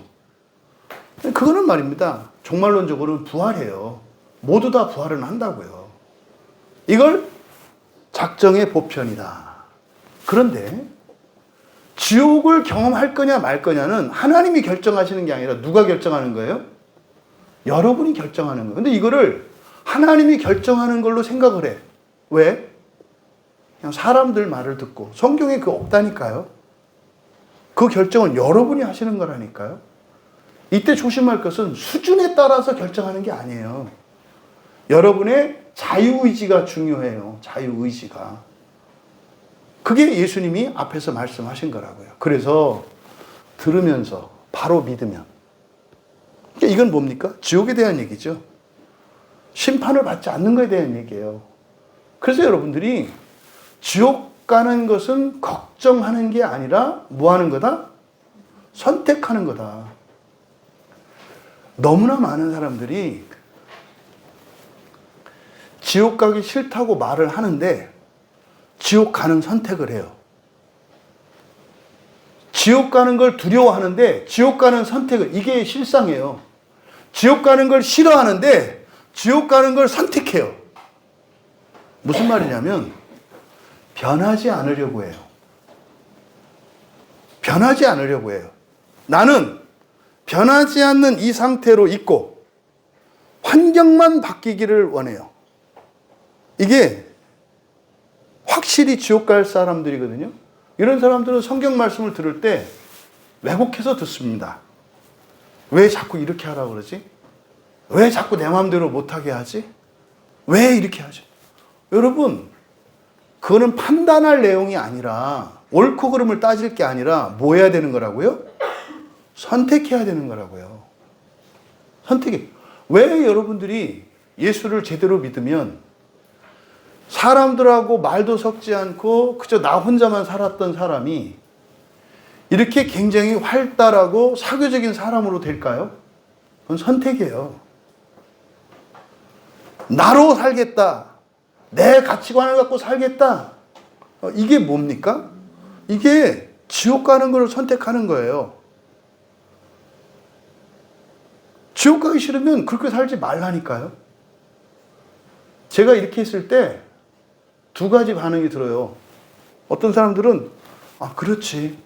그거는 말입니다, 종말론적으로는 부활이에요. 모두 다 부활은 한다고요. 이걸 작정의 보편이다. 그런데 지옥을 경험할 거냐 말 거냐는 하나님이 결정하시는 게 아니라 누가 결정하는 거예요? 여러분이 결정하는 거예요. 근데 이거를 하나님이 결정하는 걸로 생각을 해. 왜? 그냥 사람들 말을 듣고. 성경에 그거 없다니까요. 그 결정은 여러분이 하시는 거라니까요. 이때 조심할 것은 수준에 따라서 결정하는 게 아니에요. 여러분의 자유의지가 중요해요. 자유의지가. 그게 예수님이 앞에서 말씀하신 거라고요. 그래서 들으면서 바로 믿으면. 그러니까 이건 뭡니까? 지옥에 대한 얘기죠. 심판을 받지 않는 것에 대한 얘기예요. 그래서 여러분들이 지옥 가는 것은 걱정하는 게 아니라 뭐 하는 거다? 선택하는 거다. 너무나 많은 사람들이 지옥 가기 싫다고 말을 하는데 지옥 가는 선택을 해요. 지옥 가는 걸 두려워하는데 지옥 가는 선택을, 이게 실상이에요. 지옥 가는 걸 싫어하는데 지옥 가는 걸 선택해요. 무슨 말이냐면 변하지 않으려고 해요. 변하지 않으려고 해요. 나는 변하지 않는 이 상태로 있고 환경만 바뀌기를 원해요. 이게 확실히 지옥 갈 사람들이거든요. 이런 사람들은 성경 말씀을 들을 때 왜곡해서 듣습니다. 왜 자꾸 이렇게 하라고 그러지? 왜 자꾸 내 마음대로 못하게 하지? 왜 이렇게 하지? 여러분, 그거는 판단할 내용이 아니라, 옳고 그름을 따질 게 아니라 뭐 해야 되는 거라고요? 선택해야 되는 거라고요. 선택이. 왜 여러분들이 예수를 제대로 믿으면 사람들하고 말도 섞지 않고 그저 나 혼자만 살았던 사람이 이렇게 굉장히 활달하고 사교적인 사람으로 될까요? 그건 선택이에요. 나로 살겠다. 내 가치관을 갖고 살겠다. 이게 뭡니까? 이게 지옥 가는 걸 선택하는 거예요. 지옥 가기 싫으면 그렇게 살지 말라니까요. 제가 이렇게 했을 때 두 가지 반응이 들어요. 어떤 사람들은 그렇지,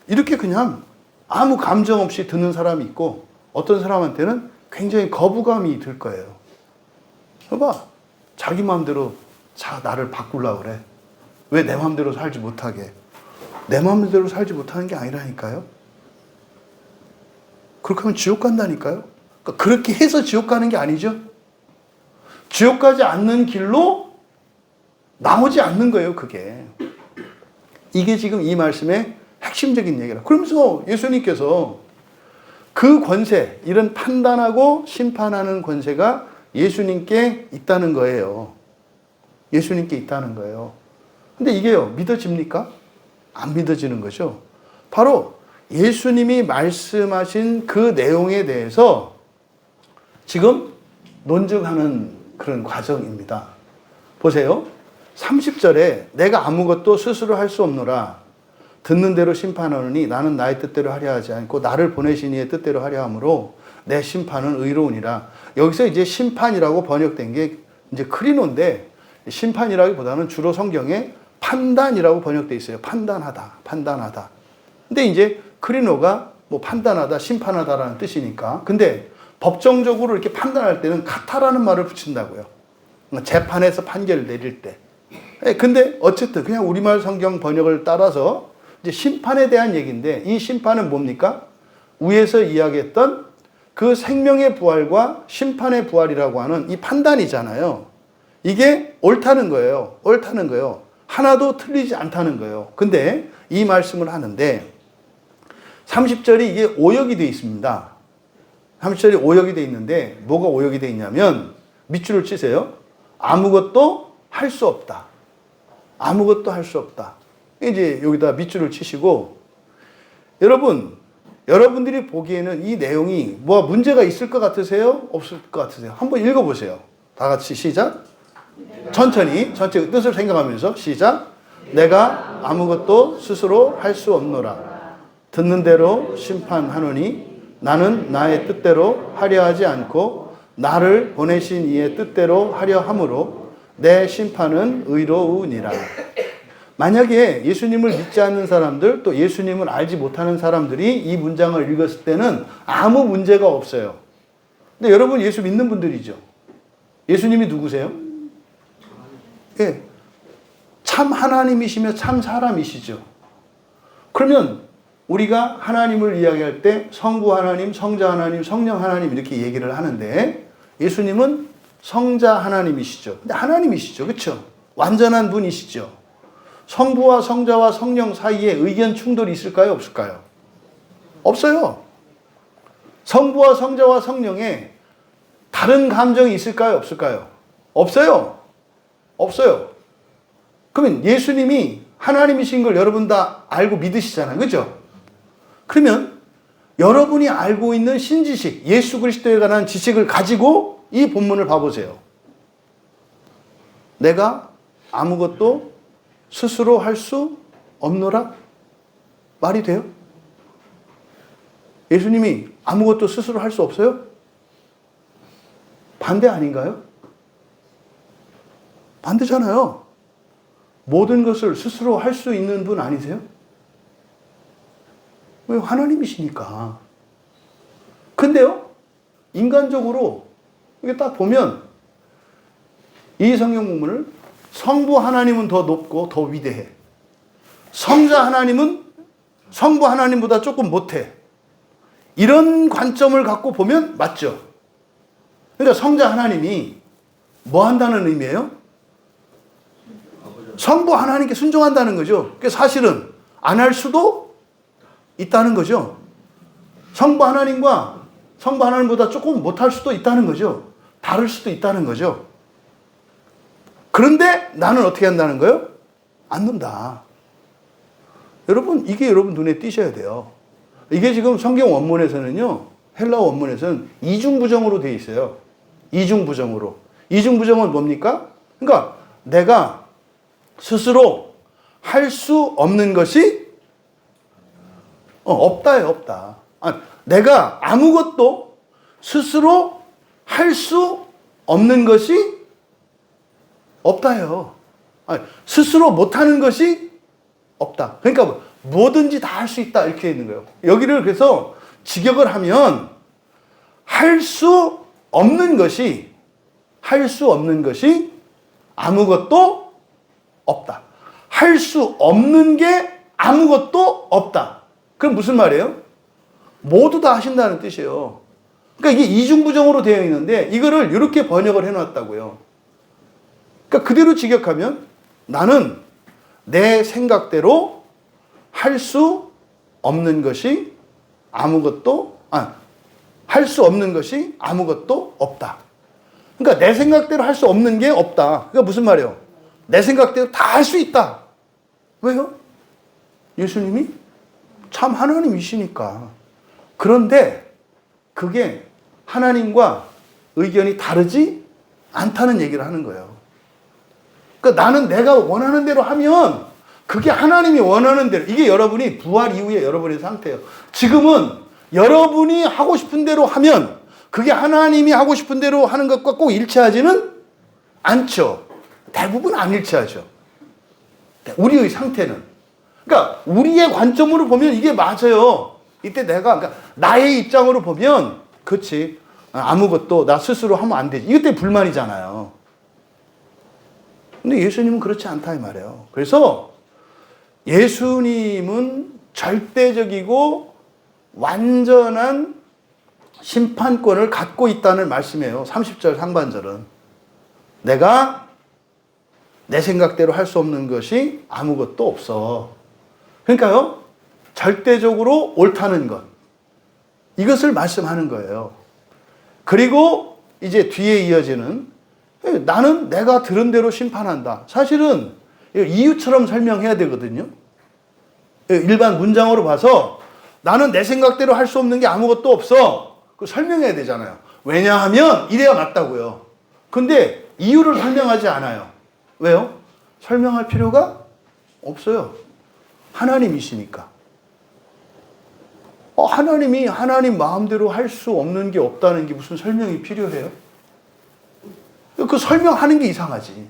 이렇게 그냥 아무 감정 없이 듣는 사람이 있고, 어떤 사람한테는 굉장히 거부감이 들 거예요. 봐봐, 자기 마음대로 나를 바꾸려고 그래. 왜 내 마음대로 살지 못하게? 내 마음대로 살지 못하는 게 아니라니까요. 그렇게 하면 지옥 간다니까요. 그러니까 그렇게 해서 지옥 가는 게 아니죠. 지옥 가지 않는 길로 나오지 않는 거예요, 그게. 이게 지금 이 말씀의 핵심적인 얘기라. 그러면서 예수님께서 그 권세, 이런 판단하고 심판하는 권세가 예수님께 있다는 거예요. 예수님께 있다는 거예요. 근데 이게요, 믿어집니까? 안 믿어지는 거죠. 바로 예수님이 말씀하신 그 내용에 대해서 지금 논증하는 그런 과정입니다. 보세요. 30절에 내가 아무것도 스스로 할 수 없노라. 듣는 대로 심판하노니 나는 나의 뜻대로 하려 하지 않고 나를 보내신 이의 뜻대로 하려 함으로 내 심판은 의로우니라. 여기서 이제 심판이라고 번역된 게 이제 크리노인데, 심판이라기보다는 주로 성경에 판단이라고 번역되어 있어요. 판단하다, 판단하다. 근데 이제 크리노가 뭐 판단하다, 심판하다라는 뜻이니까. 근데 법정적으로 이렇게 판단할 때는 카타라는 말을 붙인다고요. 재판에서 판결을 내릴 때. 근데 어쨌든 그냥 우리말 성경 번역을 따라서 이제 심판에 대한 얘기인데, 이 심판은 뭡니까? 위에서 이야기했던 그 생명의 부활과 심판의 부활이라고 하는 이 판단이잖아요. 이게 옳다는 거예요. 옳다는 거예요. 하나도 틀리지 않다는 거예요. 근데 이 말씀을 하는데 30절이 이게 오역이 되어 있습니다. 30절이 오역이 되어 있는데 뭐가 오역이 되어 있냐면, 밑줄을 치세요. 아무것도 할 수 없다. 아무것도 할 수 없다. 이제 여기다 밑줄을 치시고, 여러분들이 보기에는 이 내용이 뭐 문제가 있을 것 같으세요? 없을 것 같으세요? 한번 읽어보세요. 다 같이 시작. 천천히 뜻을 생각하면서 시작. 내가 아무것도 스스로 할 수 없노라. 듣는 대로 심판하노니 나는 나의 뜻대로 하려 하지 않고 나를 보내신 이의 뜻대로 하려 함으로 내 심판은 의로우니라. 만약에 예수님을 믿지 않는 사람들, 또 예수님을 알지 못하는 사람들이 이 문장을 읽었을 때는 아무 문제가 없어요. 근데 여러분 예수 믿는 분들이죠. 예수님이 누구세요? 예, 참 하나님이시며 참 사람이시죠. 그러면 우리가 하나님을 이야기할 때 성부 하나님, 성자 하나님, 성령 하나님 이렇게 얘기를 하는데 예수님은 성자 하나님이시죠. 근데 하나님이시죠. 그렇죠? 완전한 분이시죠. 성부와 성자와 성령 사이에 의견 충돌이 있을까요? 없을까요? 없어요. 성부와 성자와 성령에 다른 감정이 있을까요? 없을까요? 없어요. 없어요. 그러면 예수님이 하나님이신 걸 여러분 다 알고 믿으시잖아요. 그죠? 그러면 여러분이 알고 있는 신지식, 예수 그리스도에 관한 지식을 가지고 이 본문을 봐보세요. 내가 아무것도 스스로 할 수 없노라? 말이 돼요? 예수님이 아무것도 스스로 할 수 없어요? 반대 아닌가요? 반대잖아요. 모든 것을 스스로 할 수 있는 분 아니세요? 왜? 하나님이시니까. 근데요, 인간적으로 이게 딱 보면 이 성경 본문을 성부 하나님은 더 높고 더 위대해. 성자 하나님은 성부 하나님보다 조금 못해. 이런 관점을 갖고 보면 맞죠. 그러니까 성자 하나님이 뭐 한다는 의미예요? 성부 하나님께 순종한다는 거죠. 그러니까 사실은 안 할 수도 있다는 거죠. 성부 하나님보다 조금 못할 수도 있다는 거죠. 다를 수도 있다는 거죠. 그런데 나는 어떻게 한다는 거예요? 않는다. 여러분, 이게 여러분 눈에 띄셔야 돼요. 이게 지금 성경 원문에서는요, 헬라어 원문에서는 이중부정으로 되어 있어요. 이중부정으로. 이중부정은 뭡니까? 그러니까 내가 스스로 할 수 없는 것이 없다예요, 없다. 내가 아무것도 스스로 할 수 없는 것이 없다요. 스스로 못하는 것이 없다. 그러니까 뭐든지 다 할 수 있다 이렇게 있는 거예요. 여기를 그래서 직역을 하면 할 수 없는 것이 아무것도 없다. 할 수 없는 게 아무것도 없다. 그럼 무슨 말이에요? 모두 다 하신다는 뜻이에요. 그러니까 이게 이중부정으로 되어 있는데 이거를 이렇게 번역을 해놨다고요. 그러니까 그대로 직역하면 나는 내 생각대로 할 수 없는 것이 아무것도 없다. 그러니까 내 생각대로 할 수 없는 게 없다. 그러니까 무슨 말이에요? 내 생각대로 다 할 수 있다. 왜요? 예수님이 참 하나님이시니까. 그런데 그게 하나님과 의견이 다르지 않다는 얘기를 하는 거예요. 그러니까 나는 내가 원하는 대로 하면 그게 하나님이 원하는 대로. 이게 여러분이 부활 이후에 여러분의 상태예요. 지금은 여러분이 하고 싶은 대로 하면 그게 하나님이 하고 싶은 대로 하는 것과 꼭 일치하지는 않죠. 대부분 안 일치하죠. 우리의 상태는. 그러니까 우리의 관점으로 보면 이게 맞아요. 이때 그러니까 나의 입장으로 보면 그렇지. 아무것도 나 스스로 하면 안 되지. 이것 때문에 불만이잖아요. 근데 예수님은 그렇지 않다 이 말이에요. 그래서 예수님은 절대적이고 완전한 심판권을 갖고 있다는 말씀이에요. 30절 상반절은. 내가 내 생각대로 할 수 없는 것이 아무것도 없어. 그러니까요, 절대적으로 옳다는 것. 이것을 말씀하는 거예요. 그리고 이제 뒤에 이어지는 나는 내가 들은 대로 심판한다. 사실은 이유처럼 설명해야 되거든요. 일반 문장으로 봐서 나는 내 생각대로 할 수 없는 게 아무것도 없어. 그 설명해야 되잖아요. 왜냐하면 이래야 맞다고요. 근데 이유를 설명하지 않아요. 왜요? 설명할 필요가 없어요. 하나님이시니까. 하나님이 하나님 마음대로 할 수 없는 게 없다는 게 무슨 설명이 필요해요? 그 설명하는 게 이상하지.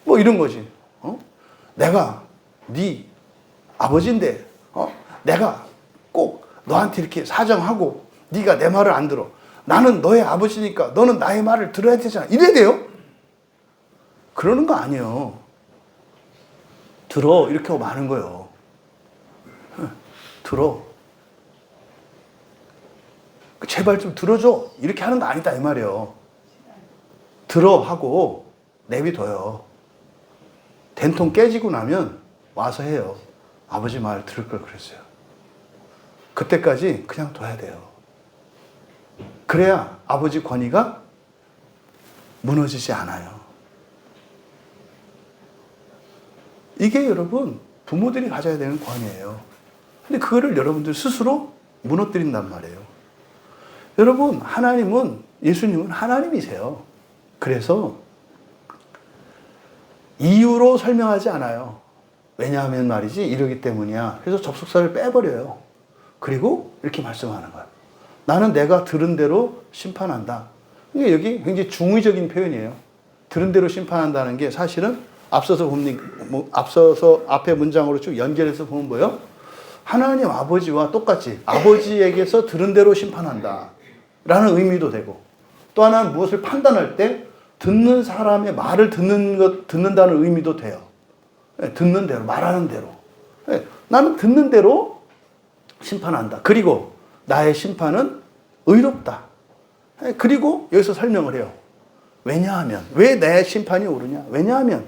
뭐 이런 거지. 내가 네 아버지인데 내가 꼭 너한테 이렇게 사정하고 네가 내 말을 안 들어. 나는 너의 아버지니까 너는 나의 말을 들어야 되잖아. 이래야 돼요? 그러는 거 아니에요. 들어. 이렇게 하고 마는 거예요. 들어. 제발 좀 들어줘. 이렇게 하는 거 아니다 이 말이에요. 들어 하고 내비둬요. 된통 깨지고 나면 와서 해요. 아버지 말 들을 걸 그랬어요. 그때까지 그냥 둬야 돼요. 그래야 아버지 권위가 무너지지 않아요. 이게 여러분 부모들이 가져야 되는 권위예요. 근데 그거를 여러분들 스스로 무너뜨린단 말이에요. 여러분 하나님은 예수님은 하나님이세요. 그래서 이유로 설명하지 않아요. 왜냐하면 말이지 이러기 때문이야. 그래서 접속사를 빼버려요. 그리고 이렇게 말씀하는 거예요. 나는 내가 들은 대로 심판한다. 이게 여기 굉장히 중의적인 표현이에요. 들은 대로 심판한다는 게 사실은 앞서서 앞에 문장으로 쭉 연결해서 보면 뭐예요? 하나님 아버지와 똑같이 아버지에게서 들은 대로 심판한다 라는 의미도 되고, 또 하나는 무엇을 판단할 때 듣는 사람의 말을 듣는다는 의미도 돼요. 듣는 대로, 말하는 대로. 나는 듣는 대로 심판한다. 그리고 나의 심판은 의롭다. 그리고 여기서 설명을 해요. 왜냐하면, 왜 내 심판이 옳으냐? 왜냐하면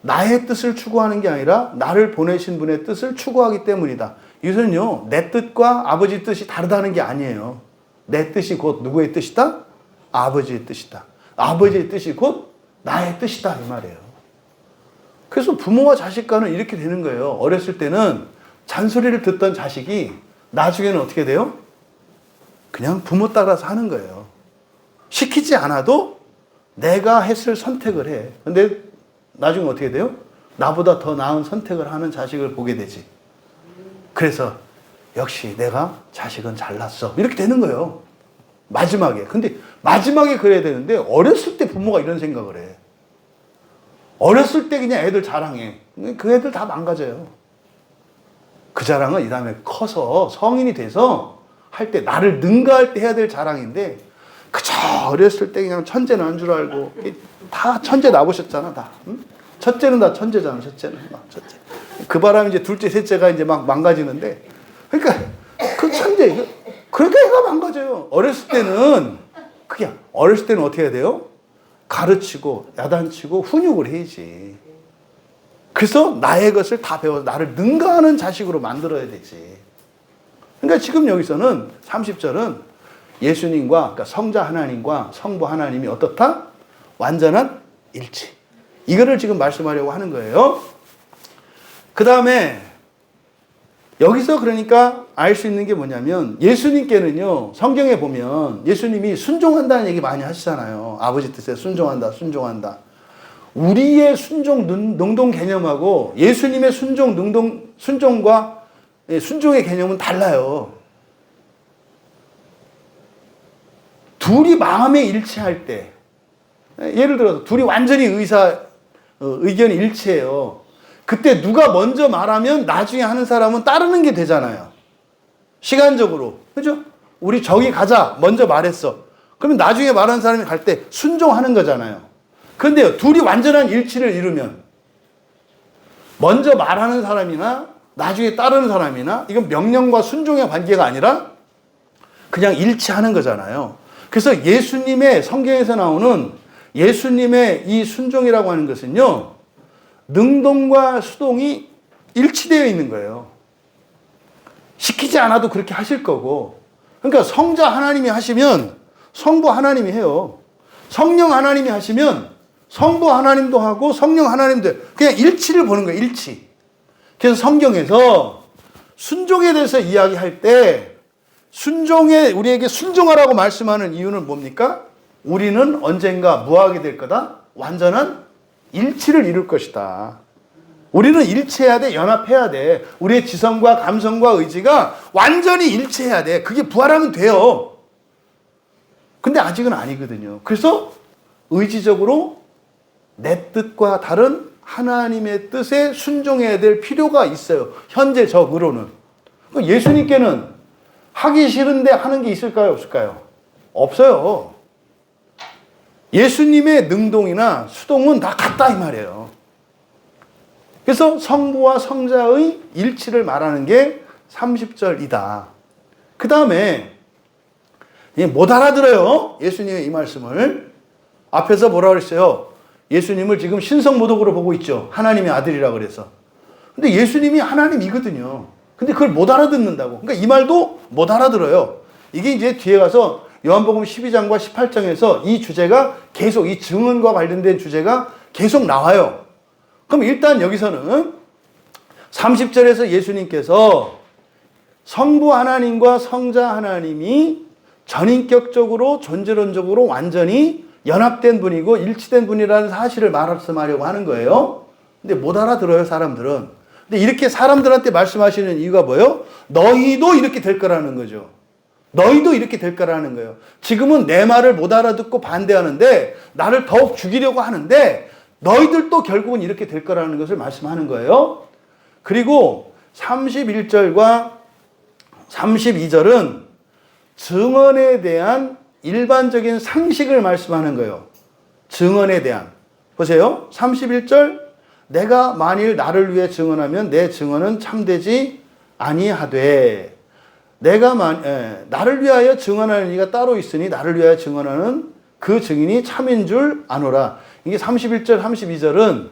나의 뜻을 추구하는 게 아니라 나를 보내신 분의 뜻을 추구하기 때문이다. 이것은요, 내 뜻과 아버지 뜻이 다르다는 게 아니에요. 내 뜻이 곧 누구의 뜻이다? 아버지의 뜻이다. 아버지의 뜻이 곧 나의 뜻이다 이 말이에요. 그래서 부모와 자식 간은 이렇게 되는 거예요. 어렸을 때는 잔소리를 듣던 자식이 나중에는 어떻게 돼요? 그냥 부모 따라서 하는 거예요. 시키지 않아도 내가 했을 선택을 해. 근데 나중에 어떻게 돼요? 나보다 더 나은 선택을 하는 자식을 보게 되지. 그래서 역시 내가 자식은 잘났어. 이렇게 되는 거예요. 마지막에. 근데 마지막에 그래야 되는데 어렸을 때 부모가 이런 생각을 해. 어렸을 때 그냥 애들 자랑해. 그 애들 다 망가져요. 그 자랑은 이 다음에 커서 성인이 돼서 할 때, 나를 능가할 때 해야 될 자랑인데, 그저 어렸을 때 그냥 천재 난 줄 알고, 다 천재 나보셨잖아, 다. 응? 첫째는 다 천재잖아, 첫째는. 첫째. 그 바람에 이제 둘째, 셋째가 이제 막 망가지는데, 그러니까 그 천재, 그러니까 애가 망가져요. 어렸을 때는 어떻게 해야 돼요? 가르치고, 야단치고, 훈육을 해야지. 그래서 나의 것을 다 배워서 나를 능가하는 자식으로 만들어야 되지. 그러니까 지금 여기서는 30절은 예수님과, 그러니까 성자 하나님과 성부 하나님이 어떻다? 완전한 일치. 이거를 지금 말씀하려고 하는 거예요. 그 다음에 여기서 그러니까 알 수 있는 게 뭐냐면, 예수님께는요, 성경에 보면 예수님이 순종한다는 얘기 많이 하시잖아요. 아버지 뜻에 순종한다. 우리의 순종, 능동 개념하고 예수님의 순종과 순종의 개념은 달라요. 둘이 마음에 일치할 때, 예를 들어서 둘이 완전히 의견이 일치해요. 그때 누가 먼저 말하면 나중에 하는 사람은 따르는 게 되잖아요. 시간적으로. 그죠? 우리 저기 가자. 먼저 말했어. 그러면 나중에 말하는 사람이 갈 때 순종하는 거잖아요. 그런데요, 둘이 완전한 일치를 이루면 먼저 말하는 사람이나 나중에 따르는 사람이나 이건 명령과 순종의 관계가 아니라 그냥 일치하는 거잖아요. 그래서 예수님의 성경에서 나오는 예수님의 이 순종이라고 하는 것은요, 능동과 수동이 일치되어 있는 거예요. 시키지 않아도 그렇게 하실 거고, 그러니까 성자 하나님이 하시면 성부 하나님이 해요. 성령 하나님이 하시면 성부 하나님도 하고 성령 하나님도 해요. 그냥 일치를 보는 거예요. 일치. 그래서 성경에서 순종에 대해서 이야기할 때 우리에게 순종하라고 말씀하는 이유는 뭡니까? 우리는 언젠가 무하게 될 거다. 완전한 일치를 이룰 것이다. 우리는 일치해야 돼. 연합해야 돼. 우리의 지성과 감성과 의지가 완전히 일치해야 돼. 그게 부활하면 돼요. 근데 아직은 아니거든요. 그래서 의지적으로 내 뜻과 다른 하나님의 뜻에 순종해야 될 필요가 있어요. 현재적으로는. 예수님께는 하기 싫은데 하는 게 있을까요? 없을까요? 없어요. 예수님의 능동이나 수동은 다 같다 이 말이에요. 그래서 성부와 성자의 일치를 말하는 게 30절이다. 그 다음에 못 알아들어요. 예수님의 이 말씀을. 앞에서 뭐라 그랬어요? 예수님을 지금 신성모독으로 보고 있죠. 하나님의 아들이라 그래서. 근데 예수님이 하나님이거든요. 근데 그걸 못 알아듣는다고. 그러니까 이 말도 못 알아들어요. 이게 이제 뒤에 가서 요한복음 12장과 18장에서 이 주제가 계속, 이 증언과 관련된 주제가 계속 나와요. 그럼 일단 여기서는 30절에서 예수님께서 성부 하나님과 성자 하나님이 전인격적으로 존재론적으로 완전히 연합된 분이고 일치된 분이라는 사실을 말씀하려고 하는 거예요. 근데 못 알아들어요, 사람들은. 근데 이렇게 사람들한테 말씀하시는 이유가 뭐예요? 너희도 이렇게 될 거라는 거죠. 너희도 이렇게 될 거라는 거예요. 지금은 내 말을 못 알아듣고 반대하는데 나를 더욱 죽이려고 하는데 너희들도 결국은 이렇게 될 거라는 것을 말씀하는 거예요. 그리고 31절과 32절은 증언에 대한 일반적인 상식을 말씀하는 거예요. 증언에 대한. 보세요. 31절 내가 만일 나를 위해 증언하면 내 증언은 참되지 아니하되 내가 나를 위하여 증언하는 이가 따로 있으니 나를 위하여 증언하는 그 증인이 참인 줄 아노라. 이게 31절 32절은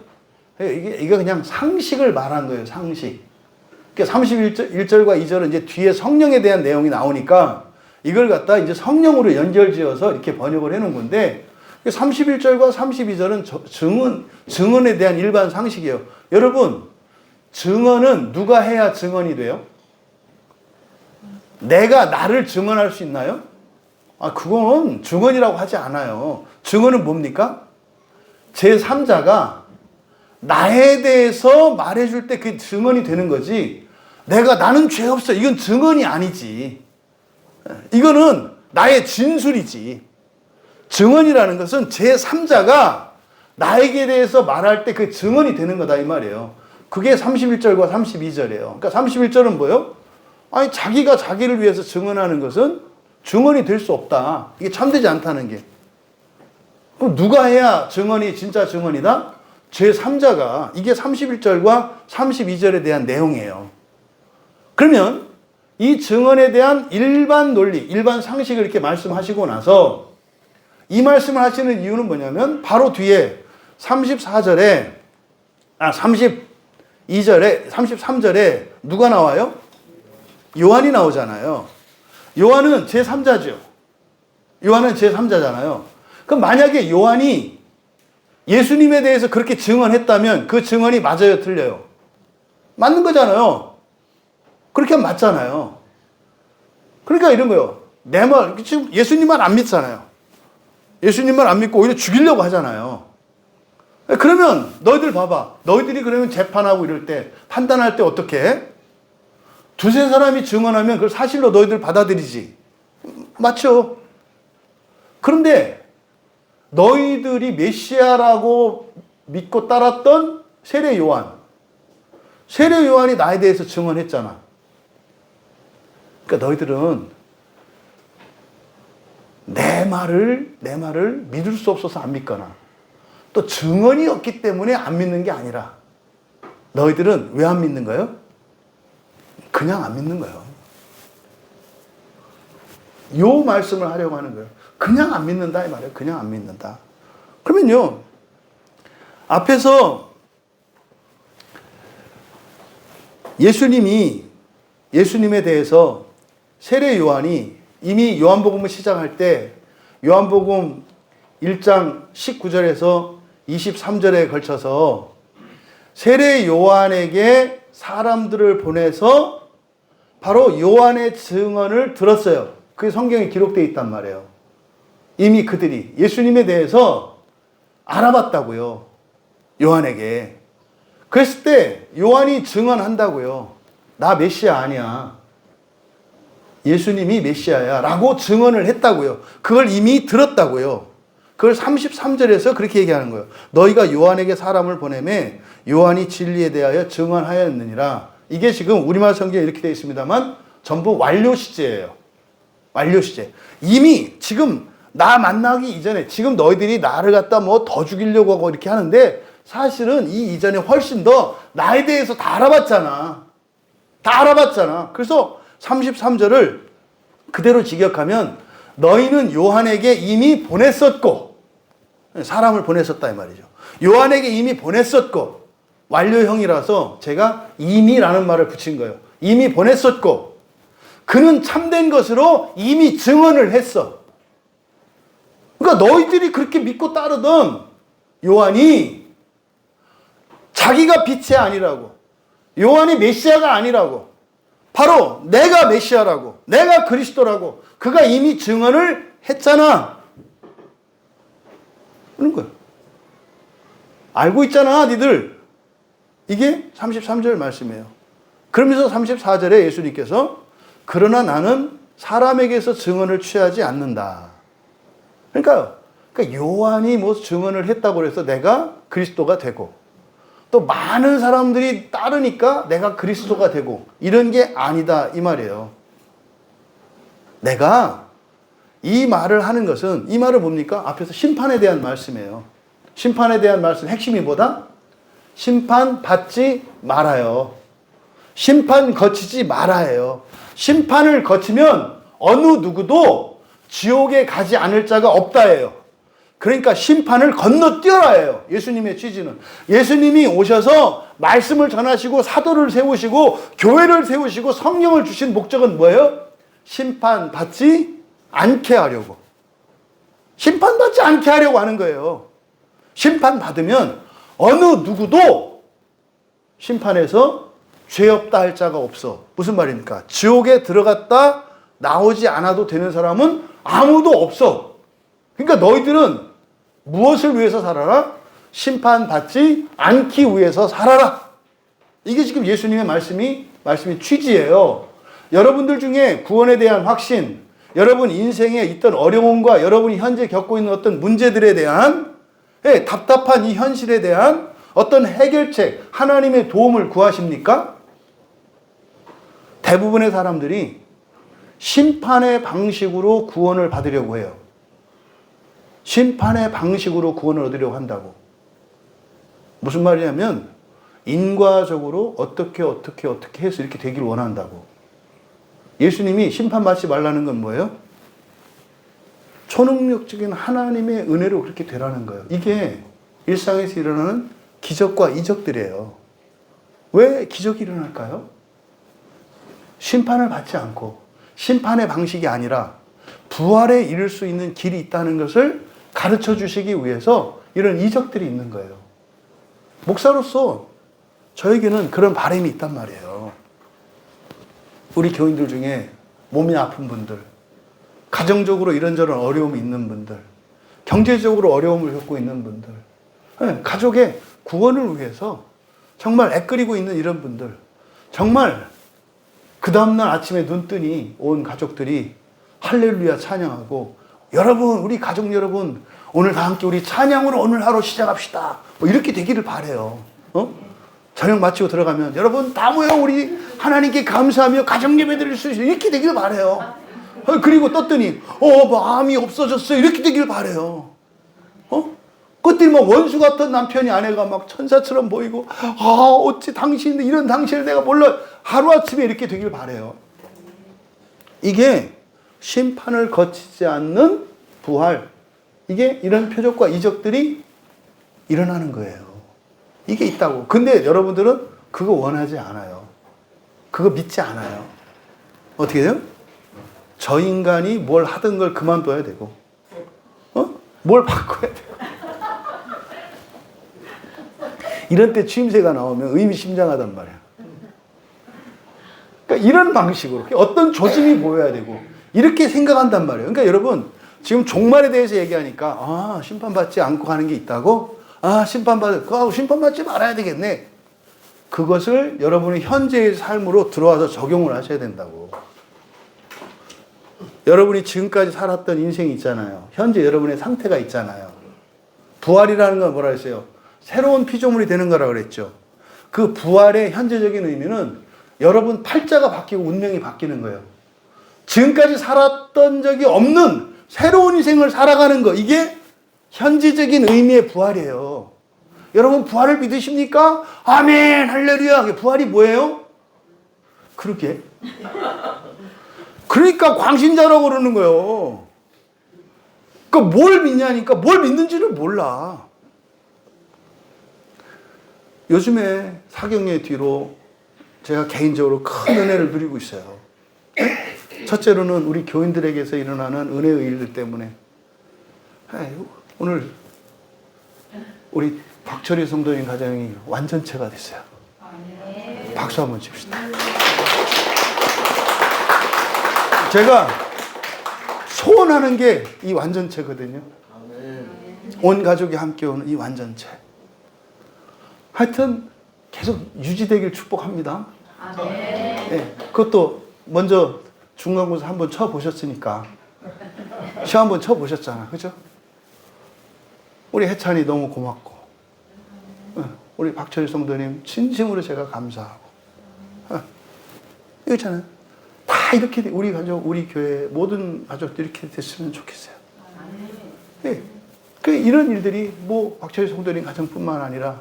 이게 그냥 상식을 말한 거예요. 상식. 그러니까 31절과 2절은 이제 뒤에 성령에 대한 내용이 나오니까 이걸 갖다 이제 성령으로 연결지어서 이렇게 번역을 해놓은 건데 31절과 32절은 증언에 대한 일반 상식이에요. 여러분, 증언은 누가 해야 증언이 돼요? 내가 나를 증언할 수 있나요? 그건 증언이라고 하지 않아요. 증언은 뭡니까? 제3자가 나에 대해서 말해줄 때 그게 증언이 되는 거지. 나는 죄 없어. 이건 증언이 아니지. 이거는 나의 진술이지. 증언이라는 것은 제3자가 나에게 대해서 말할 때 그 증언이 되는 거다 이 말이에요. 그게 31절과 32절이에요. 그러니까 31절은 뭐예요? 자기가 자기를 위해서 증언하는 것은 증언이 될 수 없다. 이게 참되지 않다는 게. 그럼 누가 해야 증언이 진짜 증언이다? 제3자가. 이게 31절과 32절에 대한 내용이에요. 그러면 이 증언에 대한 일반 논리, 일반 상식을 이렇게 말씀하시고 나서 이 말씀을 하시는 이유는 뭐냐면 바로 뒤에 32절에 33절에 누가 나와요? 요한이 나오잖아요. 요한은 제3자죠. 요한은 제3자잖아요. 그럼 만약에 요한이 예수님에 대해서 그렇게 증언했다면 그 증언이 맞아요, 틀려요? 맞는 거잖아요. 그렇게 하면 맞잖아요. 그러니까 이런 거예요. 내 말, 지금 예수님만 안 믿잖아요. 예수님만 안 믿고 오히려 죽이려고 하잖아요. 그러면 너희들 봐봐. 너희들이 그러면 재판하고 이럴 때, 판단할 때 어떻게 해? 두세 사람이 증언하면 그걸 사실로 너희들 받아들이지. 맞죠? 그런데 너희들이 메시아라고 믿고 따랐던 세례 요한이 나에 대해서 증언했잖아. 그러니까 너희들은 내 말을 믿을 수 없어서 안 믿거나 또 증언이 없기 때문에 안 믿는 게 아니라 너희들은 왜 안 믿는 거예요? 그냥 안 믿는 거예요. 요 말씀을 하려고 하는 거예요. 그냥 안 믿는다 이 말이에요. 그냥 안 믿는다. 그러면요. 앞에서 예수님에 대해서 세례 요한이 이미 요한복음을 시작할 때 요한복음 1장 19절에서 23절에 걸쳐서 세례 요한에게 사람들을 보내서 바로 요한의 증언을 들었어요. 그게 성경에 기록되어 있단 말이에요. 이미 그들이 예수님에 대해서 알아봤다고요. 요한에게. 그랬을 때 요한이 증언한다고요. 나 메시아 아니야. 예수님이 메시아야 라고 증언을 했다고요. 그걸 이미 들었다고요. 그걸 33절에서 그렇게 얘기하는 거예요. 너희가 요한에게 사람을 보내매 요한이 진리에 대하여 증언하였느니라. 이게 지금 우리말 성경에 이렇게 되어 있습니다만 전부 완료 시제예요. 완료 시제. 이미 지금 나 만나기 이전에 지금 너희들이 나를 갖다 뭐 더 죽이려고 하고 이렇게 하는데 사실은 이 이전에 훨씬 더 나에 대해서 다 알아봤잖아. 다 알아봤잖아. 그래서 33절을 그대로 직역하면 너희는 요한에게 이미 보냈었고, 사람을 보냈었다 이 말이죠. 요한에게 이미 보냈었고, 완료형이라서 제가 이미라는 말을 붙인 거예요. 이미 보냈었고 그는 참된 것으로 이미 증언을 했어. 그러니까 너희들이 그렇게 믿고 따르던 요한이 자기가 빛이 아니라고, 요한이 메시아가 아니라고, 바로 내가 메시아라고, 내가 그리스도라고 그가 이미 증언을 했잖아. 그런 거야. 알고 있잖아 니들. 이게 33절 말씀이에요. 그러면서 34절에 예수님께서 그러나 나는 사람에게서 증언을 취하지 않는다. 그러니까 요한이 뭐 증언을 했다고 해서 내가 그리스도가 되고 또 많은 사람들이 따르니까 내가 그리스도가 되고 이런 게 아니다 이 말이에요. 내가 이 말을 하는 것은 이 말을 뭡니까? 앞에서 심판에 대한 말씀이에요. 심판에 대한 말씀 핵심이 뭐다? 심판 받지 말아요. 심판 거치지 말아요. 심판을 거치면 어느 누구도 지옥에 가지 않을 자가 없다예요. 그러니까 심판을 건너뛰어라예요. 예수님의 취지는. 예수님이 오셔서 말씀을 전하시고 사도를 세우시고 교회를 세우시고 성령을 주신 목적은 뭐예요? 심판받지 않게 하려고. 심판받지 않게 하려고 하는 거예요. 심판받으면 어느 누구도 심판에서 죄 없다 할 자가 없어. 무슨 말입니까? 지옥에 들어갔다 나오지 않아도 되는 사람은 아무도 없어. 그러니까 너희들은 무엇을 위해서 살아라? 심판받지 않기 위해서 살아라. 이게 지금 예수님의 말씀이 취지예요. 여러분들 중에 구원에 대한 확신, 여러분 인생에 있던 어려움과 여러분이 현재 겪고 있는 어떤 문제들에 대한 답답한 이 현실에 대한 어떤 해결책, 하나님의 도움을 구하십니까? 대부분의 사람들이 심판의 방식으로 구원을 받으려고 해요. 심판의 방식으로 구원을 얻으려고 한다고. 무슨 말이냐면 인과적으로 어떻게 해서 이렇게 되길 원한다고. 예수님이 심판받지 말라는 건 뭐예요? 초능력적인 하나님의 은혜로 그렇게 되라는 거예요. 이게 일상에서 일어나는 기적과 이적들이에요. 왜 기적이 일어날까요? 심판을 받지 않고 심판의 방식이 아니라 부활에 이를 수 있는 길이 있다는 것을 가르쳐 주시기 위해서 이런 이적들이 있는 거예요. 목사로서 저에게는 그런 바람이 있단 말이에요. 우리 교인들 중에 몸이 아픈 분들, 가정적으로 이런저런 어려움이 있는 분들, 경제적으로 어려움을 겪고 있는 분들, 가족의 구원을 위해서 정말 애끓이고 있는 이런 분들, 정말 그 다음날 아침에 눈 뜨니 온 가족들이 할렐루야 찬양하고, 여러분, 우리 가족 여러분, 오늘 다 함께 우리 찬양으로 오늘 하루 시작합시다. 뭐 이렇게 되기를 바래요. 저녁 마치고 들어가면 여러분 다 모여 우리 하나님께 감사하며 가정 예배 드릴 수 있어요. 이렇게 되기를 바래요. 그리고 떴더니 마음이 없어졌어요. 이렇게 되기를 바래요. 그때 막 원수 같은 남편이 아내가 막 천사처럼 보이고, 어찌 이런 당신을 내가 몰라. 하루아침에 이렇게 되길 바래요. 이게 심판을 거치지 않는 부활, 이게 이런 표적과 이적들이 일어나는 거예요. 이게 있다고. 근데 여러분들은 그거 원하지 않아요. 그거 믿지 않아요. 어떻게 돼요? 저 인간이 뭘 하던 걸 그만둬야 되고, 뭘 바꿔야 되고. 이런 때 추임새가 나오면 의미심장하단 말이야. 그러니까 이런 방식으로 어떤 조짐이 보여야 되고 이렇게 생각한단 말이에요. 그러니까 여러분 지금 종말에 대해서 얘기하니까 심판받지 않고 가는 게 있다고? 심판받지 말아야 되겠네. 그것을 여러분의 현재의 삶으로 들어와서 적용을 하셔야 된다고. 여러분이 지금까지 살았던 인생이 있잖아요. 현재 여러분의 상태가 있잖아요. 부활이라는 건 뭐라 했어요? 새로운 피조물이 되는 거라고 그랬죠. 그 부활의 현재적인 의미는 여러분 팔자가 바뀌고 운명이 바뀌는 거예요. 지금까지 살았던 적이 없는 새로운 인생을 살아가는 거. 이게 현재적인 의미의 부활이에요. 여러분 부활을 믿으십니까? 아멘 할렐루야. 부활이 뭐예요? 그러게. 그러니까 광신자라고 그러는 거예요. 그러니까 뭘 믿냐니까 뭘 믿는지를 몰라. 요즘에 사경의 뒤로 제가 개인적으로 큰 은혜를 누리고 있어요. 첫째로는 우리 교인들에게서 일어나는 은혜의 일들 때문에 오늘 우리 박철희 성도님 가정이 완전체가 됐어요. 박수 한번 칩시다. 제가 소원하는 게 이 완전체거든요. 온 가족이 함께 오는 이 완전체. 하여튼 계속 유지되길 축복합니다. 네, 그것도 먼저 중간고사 한번 쳐보셨으니까 시험 한번 쳐보셨잖아, 그죠? 우리 해찬이 너무 고맙고 우리 박철희 성도님 진심으로 제가 감사하고 이거잖아요. 다 이렇게 우리 가족, 우리 교회 모든 가족들이 이렇게 됐으면 좋겠어요. 네. 이런 일들이 뭐 박철희 성도님 가정뿐만 아니라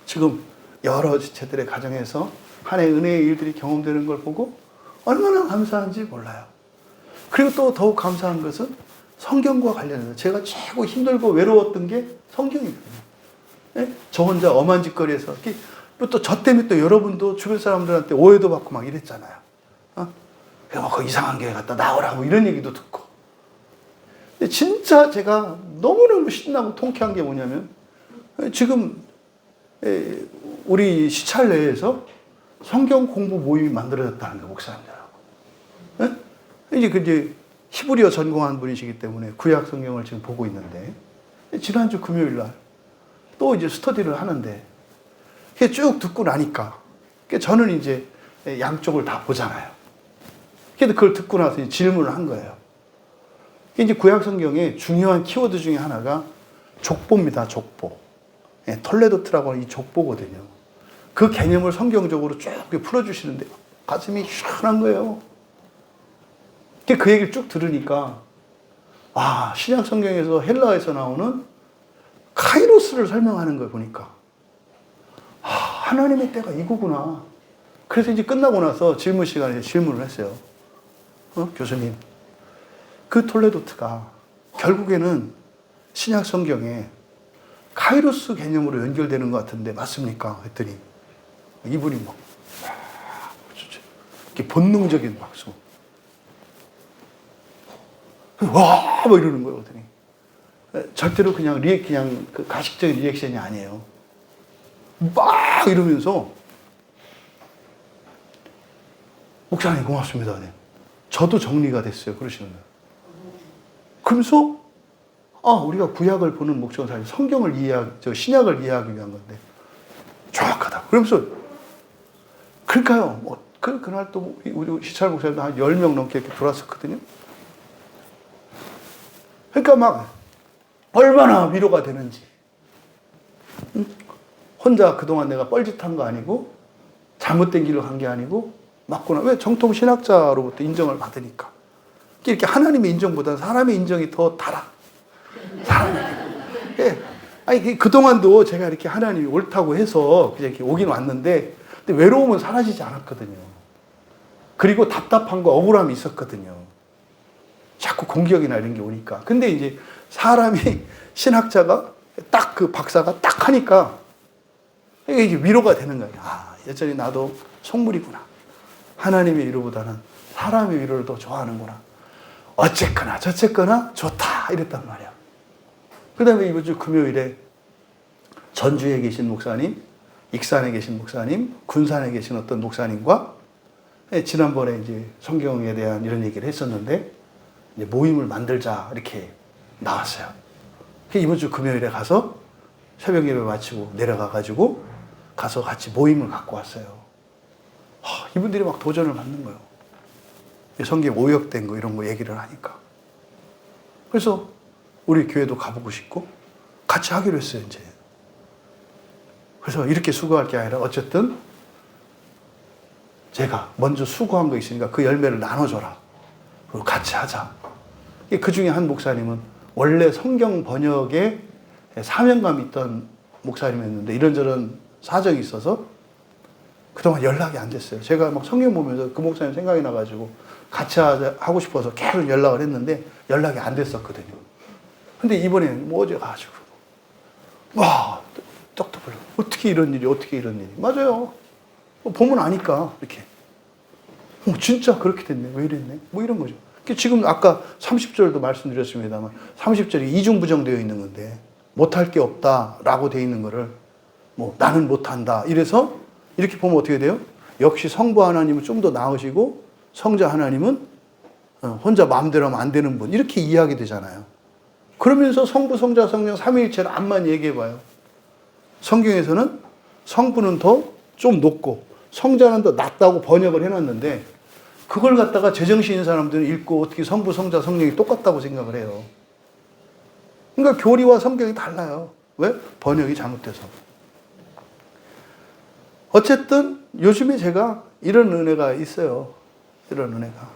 지금 여러 지체들의 가정에서 한 해 은혜의 일들이 경험되는 걸 보고 얼마나 감사한지 몰라요. 그리고 또 더욱 감사한 것은 성경과 관련해서 제가 최고 힘들고 외로웠던 게 성경이거든요. 네? 저 혼자 엄한 짓거리에서 또 저 때문에 또 여러분도 주변 사람들한테 오해도 받고 막 이랬잖아요. 그 이상한 교회 갔다 나오라고 이런 얘기도 듣고. 근데 진짜 제가 너무너무 신나고 통쾌한 게 뭐냐면 지금 우리 시찰 내에서 성경 공부 모임이 만들어졌다는 거예요, 목사님들하고. 이제 히브리어 전공한 분이시기 때문에 구약 성경을 지금 보고 있는데 지난주 금요일 날 또 이제 스터디를 하는데 쭉 듣고 나니까 저는 이제 양쪽을 다 보잖아요. 그래서 그걸 듣고 나서 이제 질문을 한 거예요. 이제 구약 성경의 중요한 키워드 중에 하나가 족보입니다, 족보. 톨레도트라고 하는 이 족보거든요. 그 개념을 성경적으로 쭉 풀어주시는데 가슴이 시원한 거예요. 그 얘기를 쭉 들으니까 신약 성경에서 헬라어에서 나오는 카이로스를 설명하는 걸 보니까 하나님의 때가 이거구나. 그래서 이제 끝나고 나서 질문 시간에 질문을 했어요. 교수님, 그 톨레도트가 결국에는 신약 성경에 카이로스 개념으로 연결되는 것 같은데 맞습니까? 했더니 이분이 이렇게 본능적인 박수. 뭐 이러는 거예요. 절대로 그냥 그 가식적인 리액션이 아니에요. 막 이러면서 목사님 고맙습니다. 네. 저도 정리가 됐어요. 그러시는 거예요. 그러면서 우리가 구약을 보는 목적은 사실 성경을 신약을 이해하기 위한 건데 정확하다. 그러면서 그러니까요. 그날 또 우리 시찰 목사님도 한 10명 넘게 이렇게 돌았었거든요. 그러니까 막 얼마나 위로가 되는지. 혼자 그동안 내가 뻘짓한 거 아니고 잘못된 길로 간 게 아니고 맞구나. 왜? 정통 신학자로부터 인정을 받으니까. 이렇게 하나님의 인정보다 사람의 인정이 더 달아. 그동안도 제가 이렇게 하나님이 옳다고 해서 그냥 이렇게 오긴 왔는데 근데 외로움은 사라지지 않았거든요. 그리고 답답한 거 억울함이 있었거든요. 자꾸 공격이나 이런 게 오니까. 근데 이제 사람이 신학자가 딱 그 박사가 딱 하니까 이게 위로가 되는 거예요. 여전히 나도 속물이구나. 하나님의 위로보다는 사람의 위로를 더 좋아하는구나. 어쨌거나 저쨌거나 좋다 이랬단 말이야. 그 다음에 이번 주 금요일에 전주에 계신 목사님, 익산에 계신 목사님, 군산에 계신 어떤 목사님과 지난번에 이제 성경에 대한 이런 얘기를 했었는데, 이제 모임을 만들자 이렇게 나왔어요. 이번 주 금요일에 가서 새벽 예배 마치고 내려가가지고 가서 같이 모임을 갖고 왔어요. 이분들이 막 도전을 받는 거예요. 성경 오역된 거 이런 거 얘기를 하니까. 그래서 우리 교회도 가보고 싶고 같이 하기로 했어요, 이제. 그래서 이렇게 수고할 게 아니라 어쨌든 제가 먼저 수고한 거 있으니까 그 열매를 나눠줘라. 그리고 같이 하자. 그 중에 한 목사님은 원래 성경 번역에 사명감이 있던 목사님이었는데 이런저런 사정이 있어서 그동안 연락이 안 됐어요. 제가 막 성경 보면서 그 목사님 생각이 나가지고 같이 하고 싶어서 계속 연락을 했는데 연락이 안 됐었거든요. 근데 이번에 뭐 어제 가지고 와, 떡도 불러. 어떻게 이런 일이. 맞아요. 보면 아니까 이렇게. 진짜 그렇게 됐네. 왜 이랬네. 뭐 이런 거죠. 지금 아까 30절도 말씀드렸습니다만 30절이 이중부정되어 있는 건데 못할 게 없다라고 되어 있는 거를 뭐 나는 못한다 이래서 이렇게 보면 어떻게 돼요? 역시 성부 하나님은 좀 더 나으시고 성자 하나님은 혼자 마음대로 하면 안 되는 분 이렇게 이해하게 되잖아요. 그러면서 성부, 성자, 성령 삼위일체를 암만 얘기해봐요. 성경에서는 성부는 더 좀 높고 성자는 더 낮다고 번역을 해놨는데 그걸 갖다가 제정신인 사람들은 읽고 어떻게 성부, 성자, 성령이 똑같다고 생각을 해요. 그러니까 교리와 성경이 달라요. 왜? 번역이 잘못돼서. 어쨌든 요즘에 제가 이런 은혜가 있어요. 이런 은혜가.